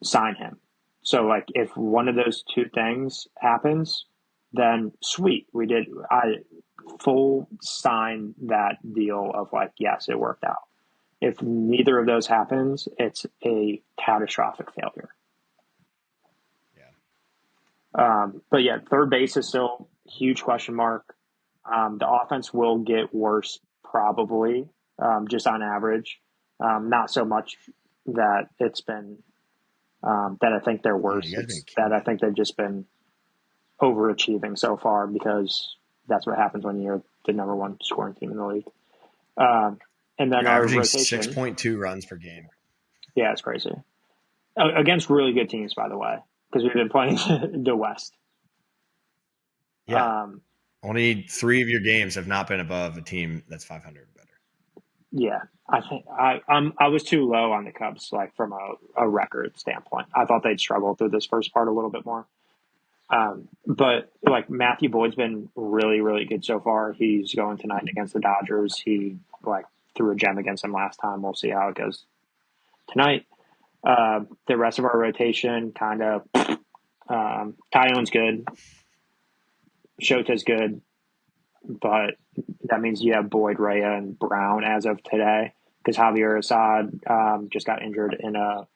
sign him. So, like, if one of those two things happens, then sweet. I full sign that deal of, like, yes, it worked out. If neither of those happens, it's a catastrophic failure. But yeah, third base is still a huge question mark. The offense will get worse, probably, just on average. Not so much that it's been that I think they're worse. That I think they've just been overachieving so far, because that's what happens when you're the number one scoring team in the league. And then you're our averaging rotation, 6.2 runs per game. Yeah, it's crazy. Against really good teams, by the way, because we've been playing the West. Yeah. Only 3 of your games have not been above a team that's 500 or better. Yeah, I think I was too low on the Cubs, like, from a record standpoint. I thought they'd struggle through this first part a little bit more. But, like, Matthew Boyd's been really, really good so far. He's going tonight against the Dodgers. He, like, threw a gem against them last time. We'll see how it goes tonight. The rest of our rotation, kind of, Tyone's good. Shota's good. But that means you have Boyd, Rhea, and Brown as of today, because Javier Assad just got injured in a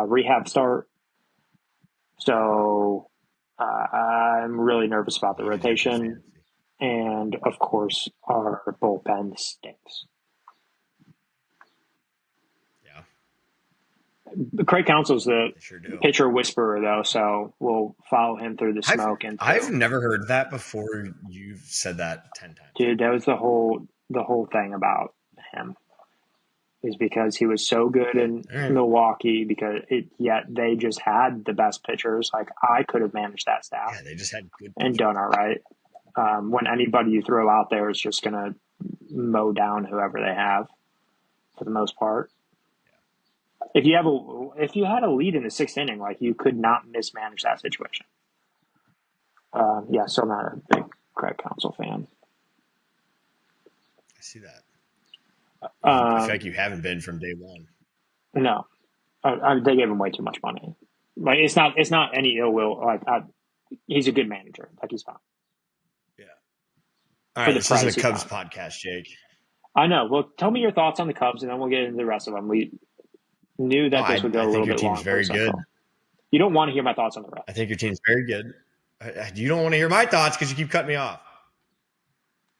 rehab start. So I'm really nervous about the rotation. And, of course, our bullpen stinks. Yeah. Craig Counsell's the pitcher whisperer, though, so we'll follow him through the smoke. I've never heard that before. You've said that 10 times. Dude, that was the whole thing about him, is because he was so good in Milwaukee, yet they just had the best pitchers. Like, I could have managed that staff. Yeah, they just had good and done all right. When anybody you throw out there is just going to mow down whoever they have, for the most part. If you had a lead in the 6th inning, like, you could not mismanage that situation. Still not a big Craig Counsell fan. I see that. I feel like you haven't been from day one. No, they gave him way too much money. Like, it's not any ill will. Like, he's a good manager. Like, he's fine. Yeah. All right, this isn't a Cubs podcast, Jake. I know. Well, tell me your thoughts on the Cubs, and then we'll get into the rest of them. We knew that this would go a little bit long. I think your team's very good. You don't want to hear my thoughts on the rest. I think your team's very good. You don't want to hear my thoughts because you keep cutting me off.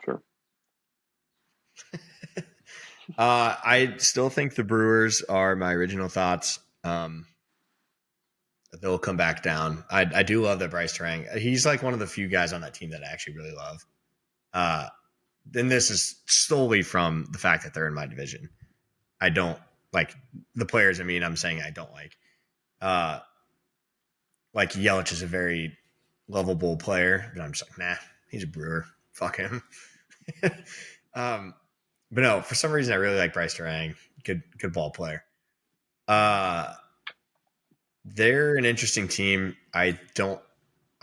Sure. I still think the Brewers are my original thoughts. They'll come back down. I do love that Bryce Terang. He's like one of the few guys on that team that I actually really love. Then this is solely from the fact that they're in my division. I don't like the players. I mean, I'm saying I don't like. Like Yelich is a very lovable player, but I'm just like, nah, he's a Brewer. Fuck him. But no, for some reason I really like Bryce Terang. Good ball player. They're an interesting team. I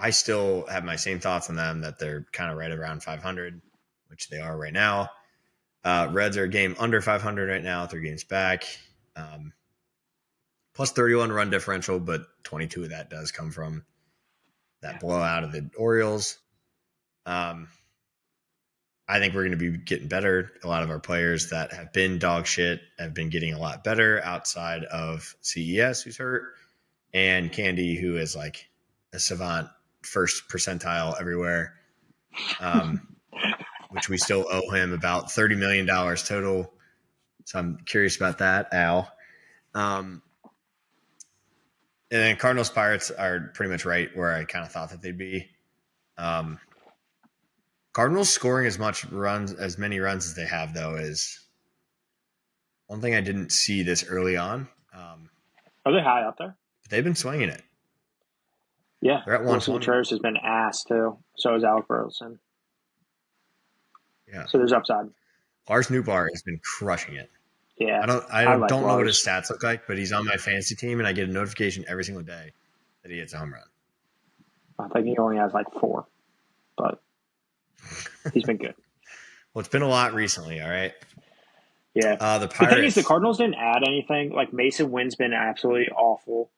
still have my same thoughts on them that they're kind of right around 500, which they are right now. Reds are a game under 500 right now, 3 games back. Plus 31 run differential, but 22 of that does come from that blowout of the Orioles. I think we're going to be getting better. A lot of our players that have been dog shit have been getting a lot better outside of CES, who's hurt, and Candy, who is like a savant, first percentile everywhere, which we still owe him about $30 million total. So I'm curious about that, Al. And then Cardinals Pirates are pretty much right where I kind of thought that they'd be. Cardinals scoring as many runs as they have, though, is one thing I didn't see this early on. Are they high up there? But they've been swinging it. Yeah. They're at 120. Wilson Contreras has been ass, too. So is Alec Burleson. Yeah. So there's upside. Lars Nootbaar has been crushing it. Yeah. I don't know what his stats look like, but he's on my fantasy team, and I get a notification every single day that he hits a home run. I think he only has like 4, but he's been good. Well, it's been a lot recently, all right? Yeah. The Pirates. The thing is, the Cardinals didn't add anything. Like, Mason Wynn's been absolutely awful.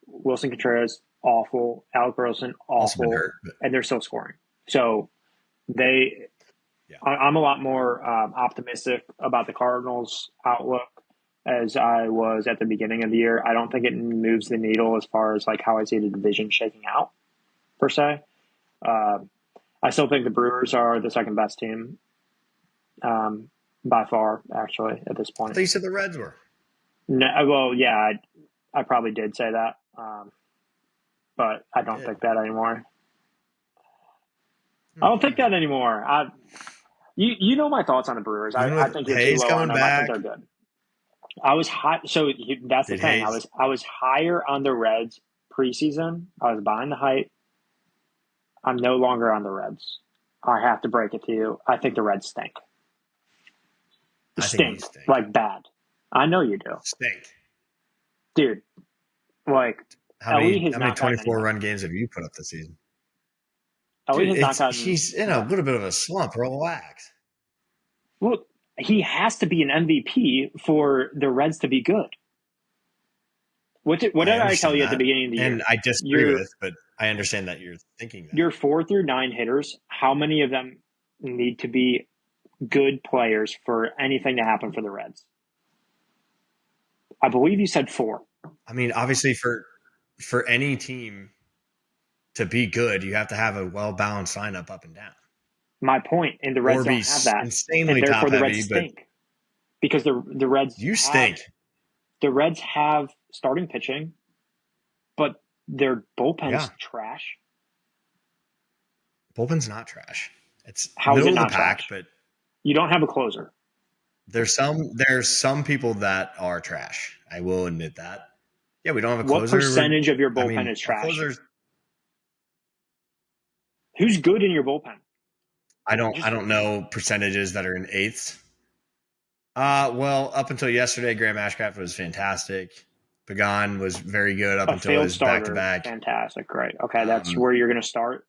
Wilson Contreras, awful. Alec Burleson, awful. Hurt, and they're still scoring. So I'm a lot more optimistic about the Cardinals' outlook as I was at the beginning of the year. I don't think it moves the needle as far as like how I see the division shaking out, per se. I still think the Brewers are the second best team by far, actually, at this point. I thought you said the Reds were. No, well, yeah, I probably did say that, but I don't think that anymore. I don't think that anymore. You know my thoughts on the Brewers. I think you're too low on them. I think they're good. I was high. So that's the thing. I was higher on the Reds preseason. I was behind the hype. I'm no longer on the Reds. I have to break it to you. I think the Reds stink. Stink. Like bad. I know you do. Stink. Dude, like, how many 24-run games have you put up this season? Dude, he's in a little bit of a slump. Relax. Well, he has to be an MVP for the Reds to be good. What did I tell you at the beginning of the year? And I disagree with, but I understand that you're thinking that. Your 4 through 9 hitters, how many of them need to be good players for anything to happen for the Reds? I believe you said 4. I mean, obviously for any team to be good, you have to have a well-balanced lineup up and down. My point, and the Reds don't have that. Insanely and therefore top the Reds stink. Because the Reds stink. The Reds have starting pitching, but their bullpen's trash. Bullpen's not trash. It's How middle is it not of the pack, trash? But you don't have a closer. There's some people that are trash. I will admit that. Yeah, we don't have a closer. What percentage of your bullpen is trash? Who's good in your bullpen? I don't know percentages that are in eighths. Well, up until yesterday, Graham Ashcraft was fantastic. Pagan was very good up until his back-to-back. Fantastic, great. Okay, that's where you're going to start.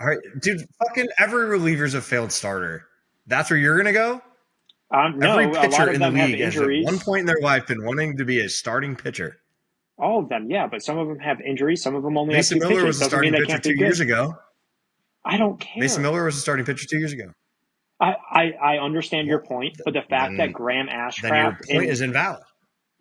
All right, dude. Fucking every reliever's a failed starter. That's where you're going to go. No, every pitcher in the league has at one point in their life been wanting to be a starting pitcher. All of them, yeah, but some of them have injuries. Some of them only Mason have 2 Miller pitches. was a starting pitcher 2 years ago. I don't care. Mason Miller was a starting pitcher 2 years ago. I understand your point, but the fact that Graham Ashcraft... Then your point is invalid.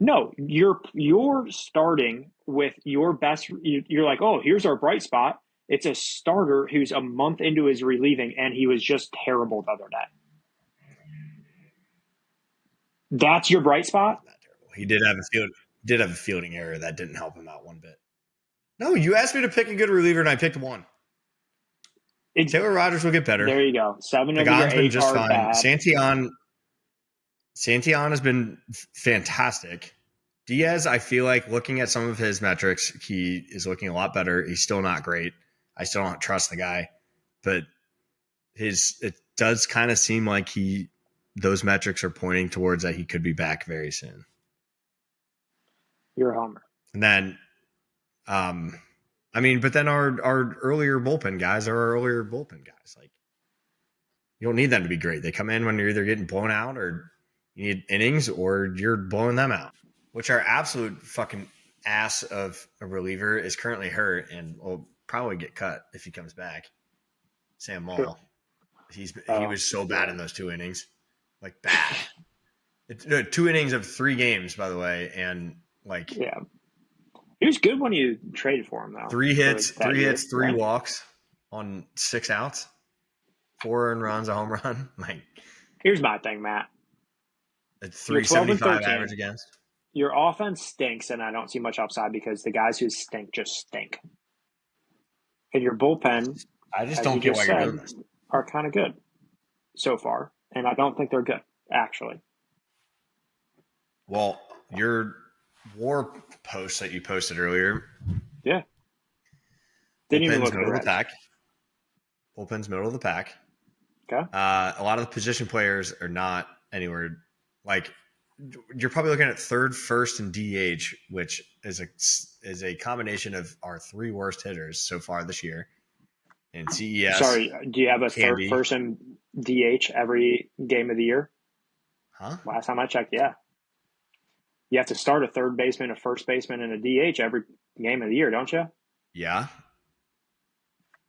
No, you're starting with your best... You're like, oh, here's our bright spot, It's a starter who's a month into his relieving, and he was just terrible the other day. That's your bright spot? Not terrible. He did have a fielding error that didn't help him out one bit. No, you asked me to pick a good reliever, and I picked one. Taylor Rogers will get better. There you go. 7 of Pagan's your 8 been just are fine. bad. Santillan has been fantastic. Diaz, I feel like looking at some of his metrics, he is looking a lot better. He's still not great. I still don't trust the guy, but it does kind of seem like those metrics are pointing towards that he could be back very soon. You're a homer. And then, but then our earlier bullpen guys are our earlier bullpen guys. Like, you don't need them to be great. They come in when you're either getting blown out or you need innings or you're blowing them out, which our absolute fucking ass of a reliever is currently hurt and will probably get cut if he comes back. Sam Moll. Sure. He was so bad in those 2 innings. Like, bad. 2 innings of 3 games, by the way, and like, yeah, he was good when you traded for him, though. 3 hits, 3 walks on 6 outs, 4 earned runs, a home run. Like, here's my thing, Matt. It's 375 average against. Your offense stinks, and I don't see much upside because the guys who stink just stink. And your bullpen, I just don't get why you're doing this, are kind of good so far, and I don't think they're good, actually. Well, your WAR post that you posted earlier, yeah, didn't even look middle of the pack. Bullpen's middle of the pack. Okay. A lot of the position players are not anywhere. Like, you're probably looking at third, first, and DH, which is a combination of our 3 worst hitters so far this year. And CES. Sorry, do you have a third, first, and DH every game of the year? Huh? Last time I checked, yeah. You have to start a third baseman, a first baseman, and a DH every game of the year, don't you? Yeah.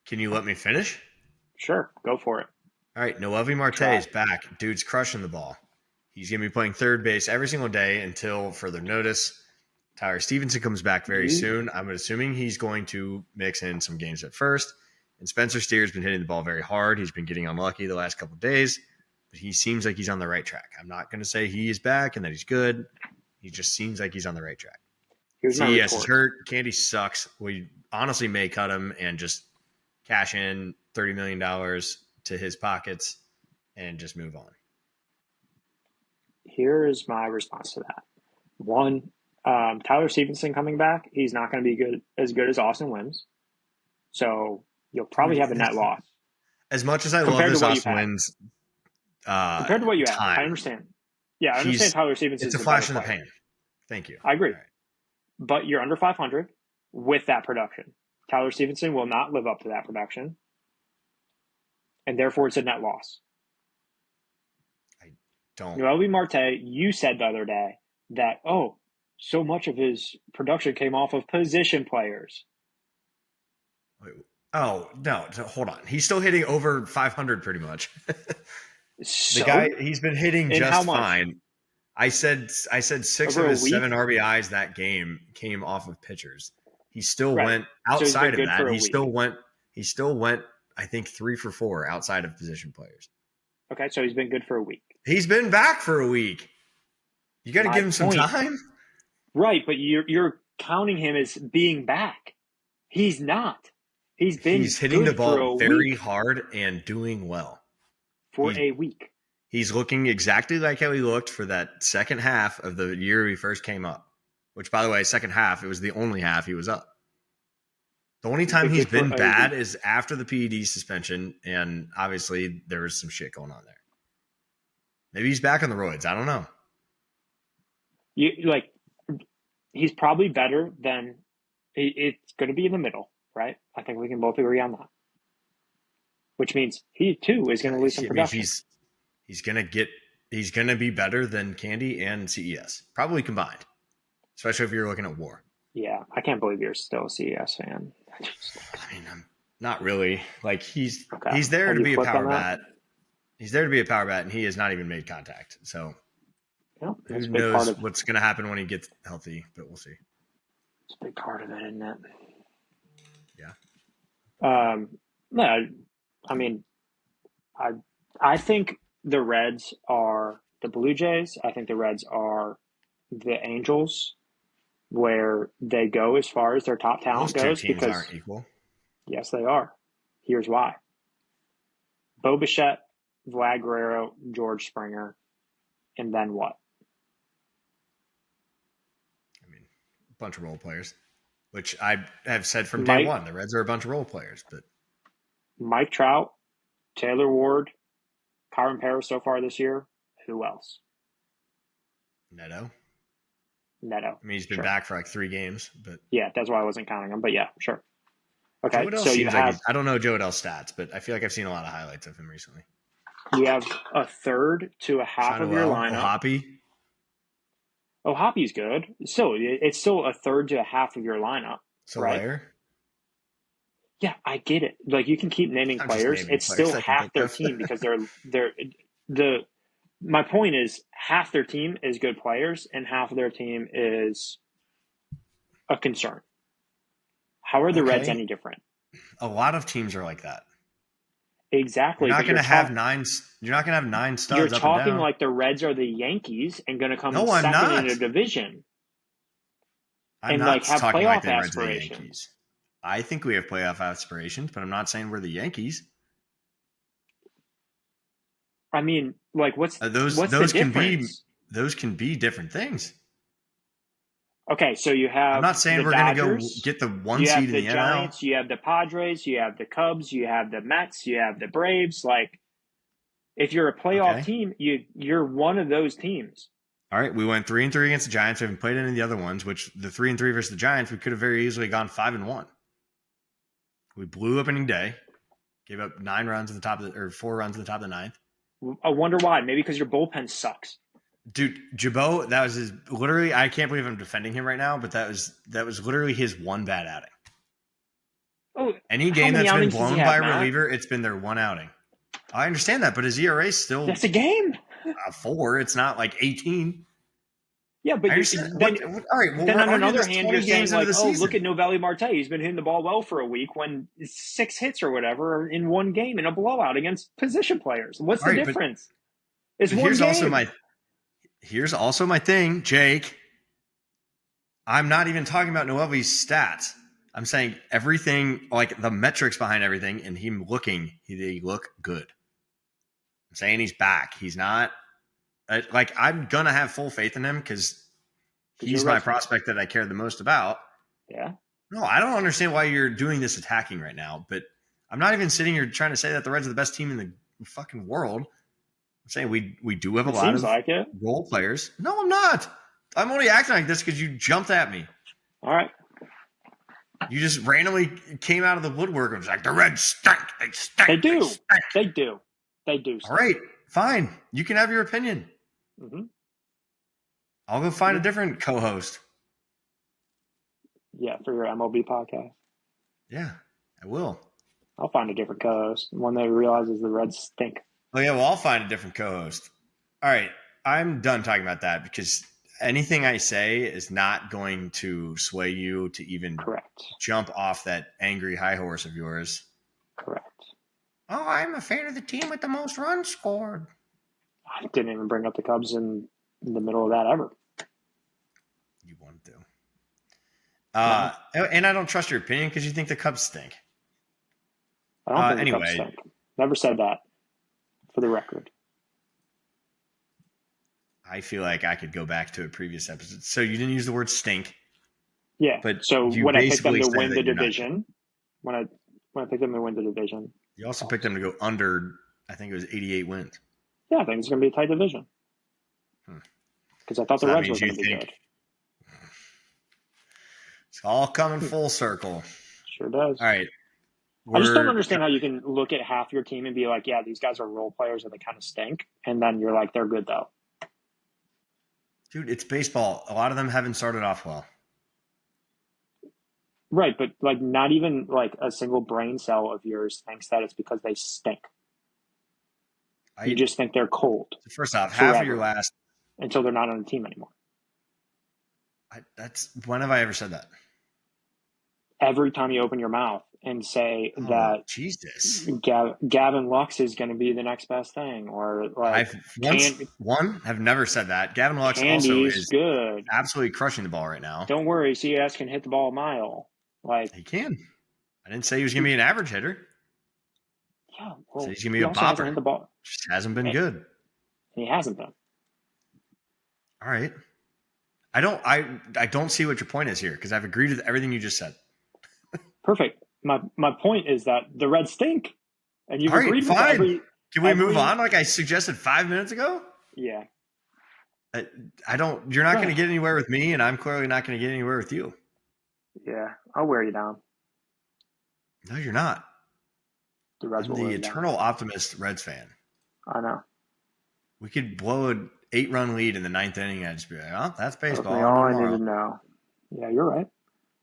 Can you let me finish? Sure, go for it. All right, Noelvi Marte is back. Dude's crushing the ball. He's going to be playing third base every single day until further notice. Tyler Stevenson comes back very soon. I'm assuming he's going to mix in some games at first. And Spencer Steer's been hitting the ball very hard. He's been getting unlucky the last couple of days, but he seems like he's on the right track. I'm not going to say he is back and that he's good. He just seems like he's on the right track. CES is hurt. Candy sucks. We honestly may cut him and just cash in $30 million to his pockets and just move on. Here is my response to that. One, Tyler Stevenson coming back, he's not going to be as good as Austin Wynns. So you'll probably have a net loss. As much as I love this Austin Wynns, compared to what you have, I understand. Yeah, I understand Tyler Stevenson. It's a flash in the pan. Thank you. I agree. Right. But you're under 500 with that production. Tyler Stevenson will not live up to that production. And therefore, it's a net loss. Noelvi Marte, you said the other day that, so much of his production came off of position players. Oh, no, hold on. He's still hitting over 500 pretty much. So, the guy, he's been hitting just fine. I said 6 of his 7 RBIs that game came off of pitchers. He still went outside of that. He still went, I think, 3 for 4 outside of position players. Okay, so he's been good for a week. He's been back for a week. You got to give him some time. Right, but you're counting him as being back. He's not. He's hitting the ball very hard and doing well. For a week. He's looking exactly like how he looked for that second half of the year he first came up. Which, by the way, second half, it was the only half he was up. The only time he's been bad is after the PED suspension, and obviously there was some shit going on there. Maybe he's back on the roids. I don't know. He's probably better than it's going to be in the middle, right? I think we can both agree on that. Which means he too is going to lose some production. He's going to be better than Candy and CES, probably combined. Especially if you're looking at WAR. Yeah, I can't believe you're still a CES fan. I'm not really. Like he's there to be a power bat. He's there to be a power bat, and he has not even made contact. So who knows what's going to happen when he gets healthy, but we'll see. It's a big part of it, isn't it? Yeah. No, I mean, I I think the Reds are the Blue Jays. I think the Reds are the Angels, where they go as far as their top Those talent two goes. teams aren't Because equal. yes, they are. Here's why: Bo Bichette, Vlad Guerrero, George Springer, and then what? I mean, a bunch of role players, which I have said from day Mike one. The Reds are a bunch of role players, but Mike Trout, Taylor Ward, Kyron Paris so far this year. Who else? Neto. Neto. I mean, he's been Sure. back for like 3 games, but Yeah, that's why I wasn't counting him. But yeah, sure. Joe Okay, Adell so seems like he's. I don't know Joe Adell's stats, but I feel like I've seen a lot of highlights of him recently. you have a third to a half Sean of your Noel, lineup. Ohapi. Oh, Hoppy's good. Still, it's still a third to a half of your lineup, right? Solaire. Yeah, I get it. Like you can keep naming I'm just players. naming It's players still I can half think their of. team because they're the. My point is half their team is good players and half of their team is a concern. How are the Reds Okay, any different? a lot of teams are like that. You're Exactly, not but going to have nine. You're not going to have nine you're studs up and talking down. like the Reds are the Yankees and going to come in No, I'm second in not. a division I'm and not like have talking like playoff the Reds are the aspirations. Yankees. I think we have playoff aspirations, but I'm not saying we're the Yankees. I mean, like Those what's the those can be difference? those can be different things. Okay, so you I'm have not saying the we're going to go Dodgers, get the one you seed have in the the NL. Giants, you have the Padres, you have the Cubs, you have the Mets, you have the Braves. Like, if you're a playoff Okay. team, you're one of those teams. All right. We went 3-3 against the Giants. We haven't played any of the other ones, which the 3-3 versus the Giants, we could have very easily gone 5-1. We blew opening day, gave up 9 runs at the top of the, or 4 runs at the top of the ninth. I wonder why. Maybe because your bullpen sucks. Dude, Jabot, that was his literally. I can't believe I'm defending him right now, but that was literally his one bad outing. Oh, Any how game many that's been outings does he blown by have, a Matt? reliever, it's been their one outing. I understand that, but his ERA is still That's a game. a 4. It's not like 18. Yeah, but I you understand. then All right, well, then we're on arguing another this hand, you're 20 saying games into like, the oh, look season. at Novelli Marte. He's been hitting the ball well for a week when 6 hits or whatever in one game in a blowout against position players. What's All the right, difference? It's but one game. here's also my thing, Jake. I'm not even talking about Noelvi's stats. I'm saying everything, like the metrics behind everything, and him looking, they look good. I'm saying he's back. He's not like I'm gonna have full faith in him because Because you're he's a my Reds fan. prospect that I care the most about. Yeah. No, I don't understand why you're doing this attacking right now, but I'm not even sitting here trying to say that the Reds are the best team in the fucking world. I'm saying we do have a It lot seems of like it. role players. No, I'm not. I'm only acting like this because you jumped at me. All right. You just randomly came out of the woodwork and was like, the Reds stink. They stink. They do. stink. They do. They do. All right, fine. You can have your opinion. Mm-hmm. I'll go find Yeah. a different co-host. Yeah, for your MLB podcast. Yeah, I will. I'll find a different co-host. One that realizes the Reds stink. Oh yeah, well, I'll find a different co-host. All right, I'm done talking about that because anything I say is not going to sway you to even Correct. jump off that angry high horse of yours. Correct. Oh, I'm a fan of the team with the most runs scored. I didn't even bring up the Cubs in the middle of that ever. You wanted to. No, And I don't trust your opinion because you think the Cubs stink. I don't think the Cubs Anyway, stink. Never said that, for the record. I feel like I could go back to a previous episode. So you didn't use the word stink, Yeah. but So you when I picked them basically to said win that the you're not. division, when I picked them to win the division, You also picked them to go under. I think it was 88 wins. yeah, I think it's going to be a tight division. Because I thought So the that Reds were means you going to be think good. it's all coming full circle. Sure does. All right. I just don't understand how you can look at half your team and be like, yeah, these guys are role players and they kind of stink. And then you're like, they're good, though. Dude, it's baseball. A lot of them haven't started off well. Right, but like not even like a single brain cell of yours thinks that it's because they stink. You just think they're cold. First off, forever, half of your last. until they're not on the team anymore. When have I ever said that? Every time you open your mouth, and say Oh, that Jesus. Gavin Lux is going to be the next best thing, or like Have never said that. Gavin Lux also Candy's is good. absolutely crushing the ball right now. Don't worry, CS can hit the ball a mile. Like, He can. I didn't say he was going to be an average hitter. yeah, So well, he's going to be he a also hasn't hit bopper. the ball. Just hasn't been good. He hasn't been. All right. I don't see what your point is here because I've agreed with everything you just said. Perfect. My point is that the Reds stink, and you've All right, agreed with fine. every. Can we move on like I suggested 5 minutes ago? Yeah. I don't. You're not going to get anywhere with me, and I'm clearly not going to get anywhere with you. Yeah, I'll wear you down. No, you're not. The Reds I'm will the wear you eternal down. optimist Reds fan. I know. We could blow an 8-run lead in the 9th inning and just be like, oh, that's baseball. That's all I need to know. Yeah, you're right.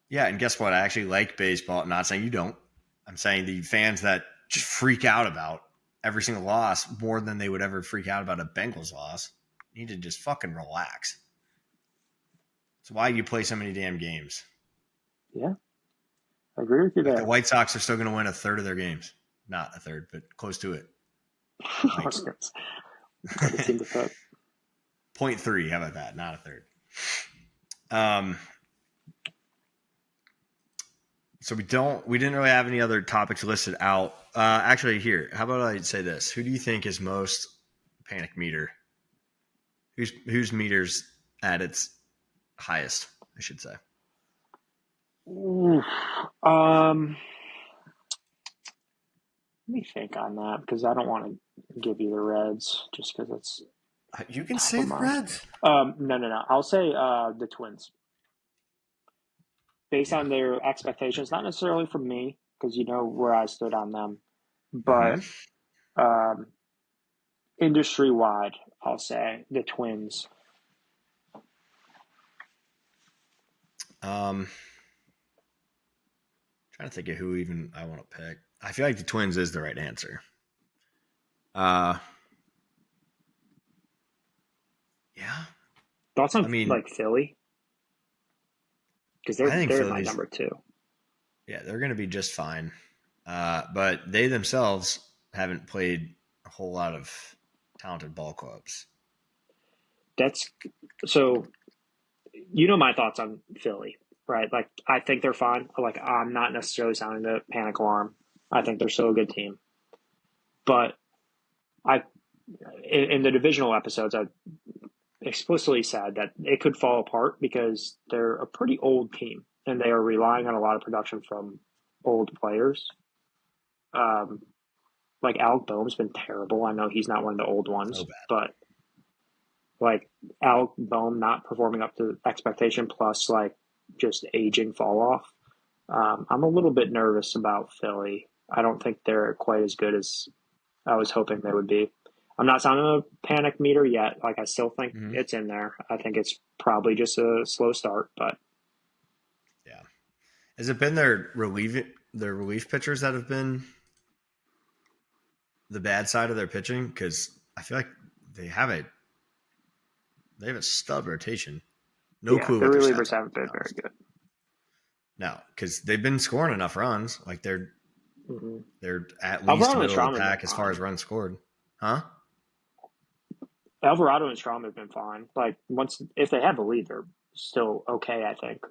Yeah, and guess what? I actually like baseball. I'm not saying you don't. I'm saying the fans that just freak out about every single loss more than they would ever freak out about a Bengals loss need to just fucking relax. That's why you play so many damn games. Yeah, I agree with you there. The White Sox are still going to win a third of their games. Not a third, but close to it. Like, 0.3. How about that? Not a third. So we didn't really have any other topics listed out. Actually, here, how about I say this? Who do you think is most panic meter? Whose meter's at its highest, I should say. Let me think on that because I don't want to give you the Reds just because it's. You can say the Reds. No. I'll say the Twins. Based on their expectations, not necessarily from me because you know where I stood on them, but industry wide, I'll say the Twins. Trying to think of who even I want to pick. I feel like the Twins is the right answer. Yeah. Thoughts on like Philly? Because they're my number 2. Yeah, they're going to be just fine. But they themselves haven't played a whole lot of talented ball clubs. That's so. You know my thoughts on Philly, right? Like I think they're fine. Like I'm not necessarily sounding the panic alarm. I think they're still a good team, but in the divisional episodes, I explicitly said that it could fall apart because they're a pretty old team and they are relying on a lot of production from old players. Like Alec Boehm's been terrible. I know he's not one of the old ones, but like Alec Boehm not performing up to expectation plus like just aging fall off. I'm a little bit nervous about Philly. I don't think they're quite as good as I was hoping they would be. I'm not sounding a panic meter yet. Like I still think it's in there. I think it's probably just a slow start, but yeah. Has it been their relief pitchers that have been the bad side of their pitching? Because I feel like they have a stud rotation. No clue their what relievers haven't been very good. No, because they've been scoring enough runs. Like they're at least Alvarado middle of the pack as far as runs scored. Huh? Alvarado and Strom have been fine. Like if they have the lead, they're still okay. I think.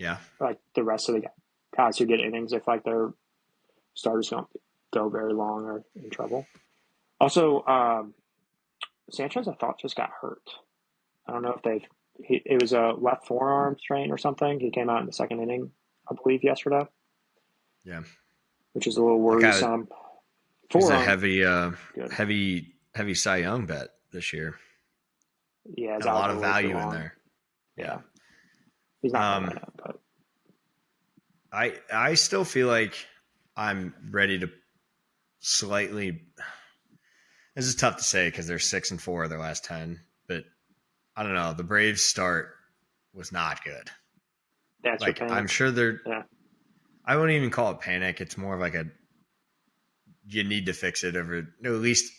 Yeah. Like the rest of the guys who get innings, if like their starters don't go very long or in trouble. Also, Sanchez, I thought just got hurt. I don't know if it was a left forearm strain or something. He came out in the second inning, I believe, yesterday. Yeah. Which is a little worrisome. He's a heavy Cy Young bet this year. Yeah, a lot of value in there. Yeah. He's not going to win it, but I still feel like I'm ready to slightly. This is tough to say because they're 6-4 of their last 10, but I don't know. The Braves start was not good. That's like I'm sure they're. Yeah. I wouldn't even call it panic. It's more of like you need to fix it over. No, at least.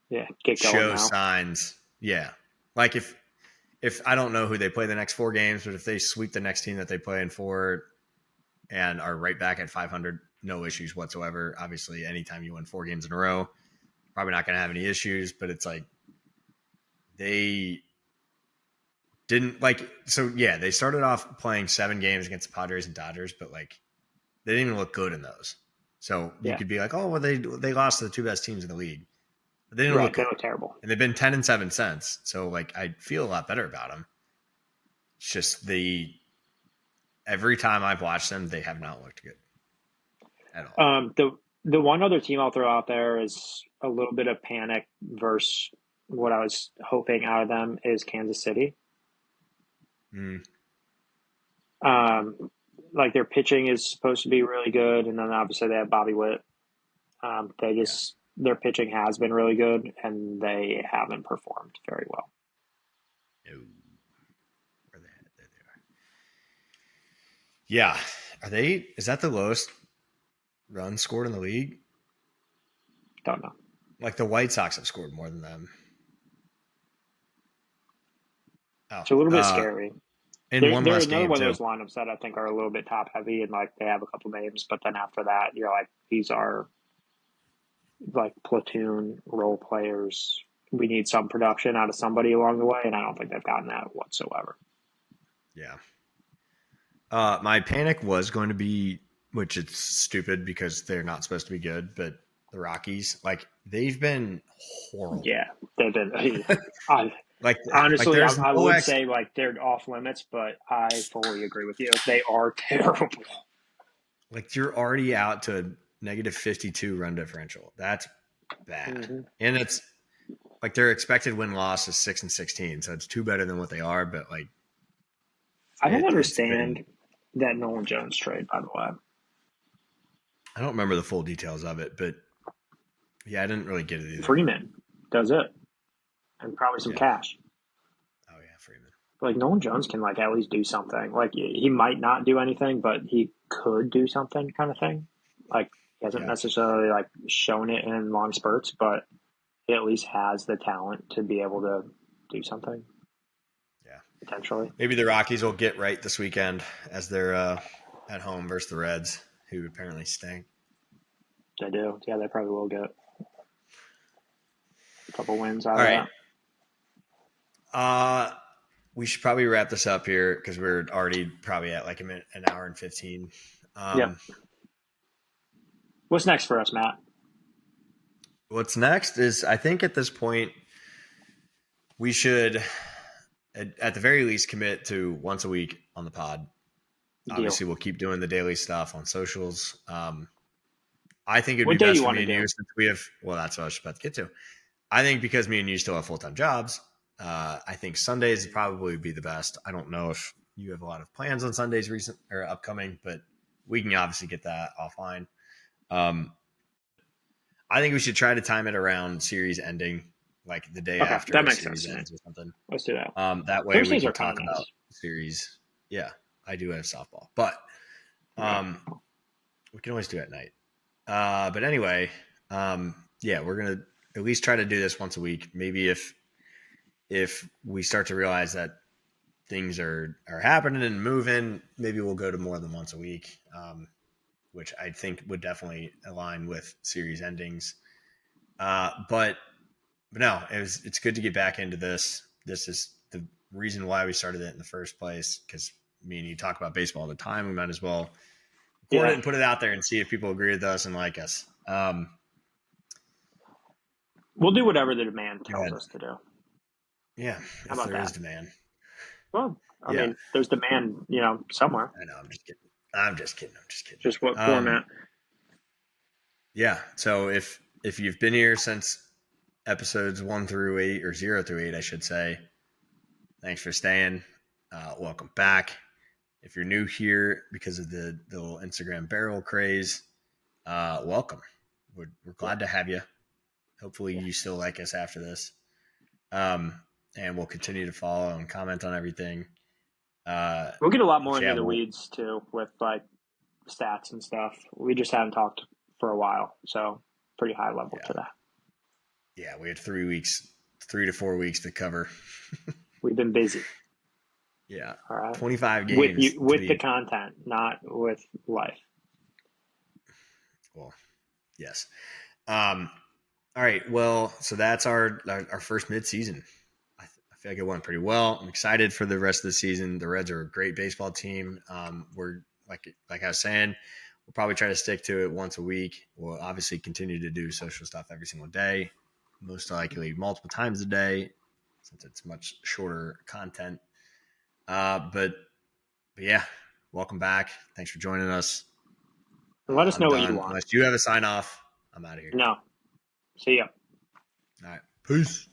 Yeah, get going show now. Signs. Yeah, like if I don't know who they play the next 4 games, but if they sweep the next team that they play in 4, and are right back at 500. No issues whatsoever. Obviously, anytime you win 4 games in a row, probably not going to have any issues, but it's like they didn't like, so yeah, they started off playing 7 games against the Padres and Dodgers, but like they didn't even look good in those. So you Yeah. could be like, oh, well, they lost to the 2 best teams in the league. But they didn't look Right. They good. look terrible. And they've been 10-7 since. So like I feel a lot better about them. It's just every time I've watched them, they have not looked good at all. The one other team I'll throw out there is a little bit of panic versus what I was hoping out of them is Kansas City. Mm. Like their pitching is supposed to be really good, and then obviously they have Bobby Witt. Their pitching has been really good, and they haven't performed very well. No. Where they at? There they are. Yeah. Is that the lowest run scored in the league? Don't know. Like the White Sox have scored more than them. Oh, It's a little bit scary. In one They're less another game one of too. those lineups that I think are a little bit top heavy, and like they have a couple names, but then after that, you're like, these are like platoon role players. We need some production out of somebody along the way, and I don't think they've gotten that whatsoever. Yeah. My panic was going to be, which it's stupid because they're not supposed to be good, but the Rockies, like they've been horrible. Yeah, they've been. Honestly, I would say like they're off limits, but I fully agree with you. They are terrible. Like you're already out to a negative 52 run differential. That's bad. Mm-hmm. And it's like their expected win loss is 6 and 16, so it's 2 better than what they are. But like, I don't understand that Nolan Jones trade. By the way, I don't remember the full details of it, but yeah, I didn't really get it either. Freeman does it, and probably some cash. Oh yeah, Freeman. But like Nolan Jones can like at least do something. Like he might not do anything, but he could do something, kind of thing. Like he hasn't necessarily like shown it in long spurts, but he at least has the talent to be able to do something. Yeah, potentially. Maybe the Rockies will get right this weekend as they're at home versus the Reds, who apparently stink. They do. Yeah, they probably will get a couple wins out of that. We should probably wrap this up here because we're already probably at like an hour and 15. Yeah. What's next for us, Matt? What's next is, I think at this point, we should, at the very least, commit to once a week on the pod. Deal. Obviously, we'll keep doing the daily stuff on socials. I think it'd be best for me and you since we have, well, that's what I was about to get to. I think because me and you still have full-time jobs, I think Sundays would probably be the best. I don't know if you have a lot of plans on Sundays recent or upcoming, but we can obviously get that offline. I think we should try to time it around series ending, like the day after that makes series sense ends or something. Let's do that. That way we can talk about series. Yeah, I do have softball, but we can always do it at night. But anyway, yeah, we're gonna at least try to do this once a week. Maybe if we start to realize that things are happening and moving, maybe we'll go to more than once a week, which I think would definitely align with series endings. But no, it's good to get back into this. This is the reason why we started it in the first place, because me and you talk about baseball all the time. We might as well record it and put it out there and see if people agree with us and like us. We'll do whatever the demand tells us to do. Yeah, if there is demand. Well, I mean, there's demand, somewhere. I know. I'm just kidding. Just what format? Yeah. So if you've been here since episodes 1 through 8 or 0 through 8, I should say, thanks for staying. Welcome back. If you're new here because of the little Instagram barrel craze, welcome. We're glad to have you. Hopefully you still like us after this. And we'll continue to follow and comment on everything. We'll get a lot more into the weeds too with like stats and stuff. We just haven't talked for a while, so pretty high level to that. Yeah, we had 3 to 4 weeks to cover. We've been busy. Yeah. All right. 25 With games. you, with the content, not with life. Well, yes. All right. Well, so that's our first midseason. I feel like it went pretty well. I'm excited for the rest of the season. The Reds are a great baseball team. We're like I was saying, we'll probably try to stick to it once a week. We'll obviously continue to do social stuff every single day, most likely multiple times a day, since it's much shorter content. But yeah, welcome back. Thanks for joining us. Let us I'm know what you done. want. Unless you have a sign off, I'm out of here. No. See ya. All right. Peace.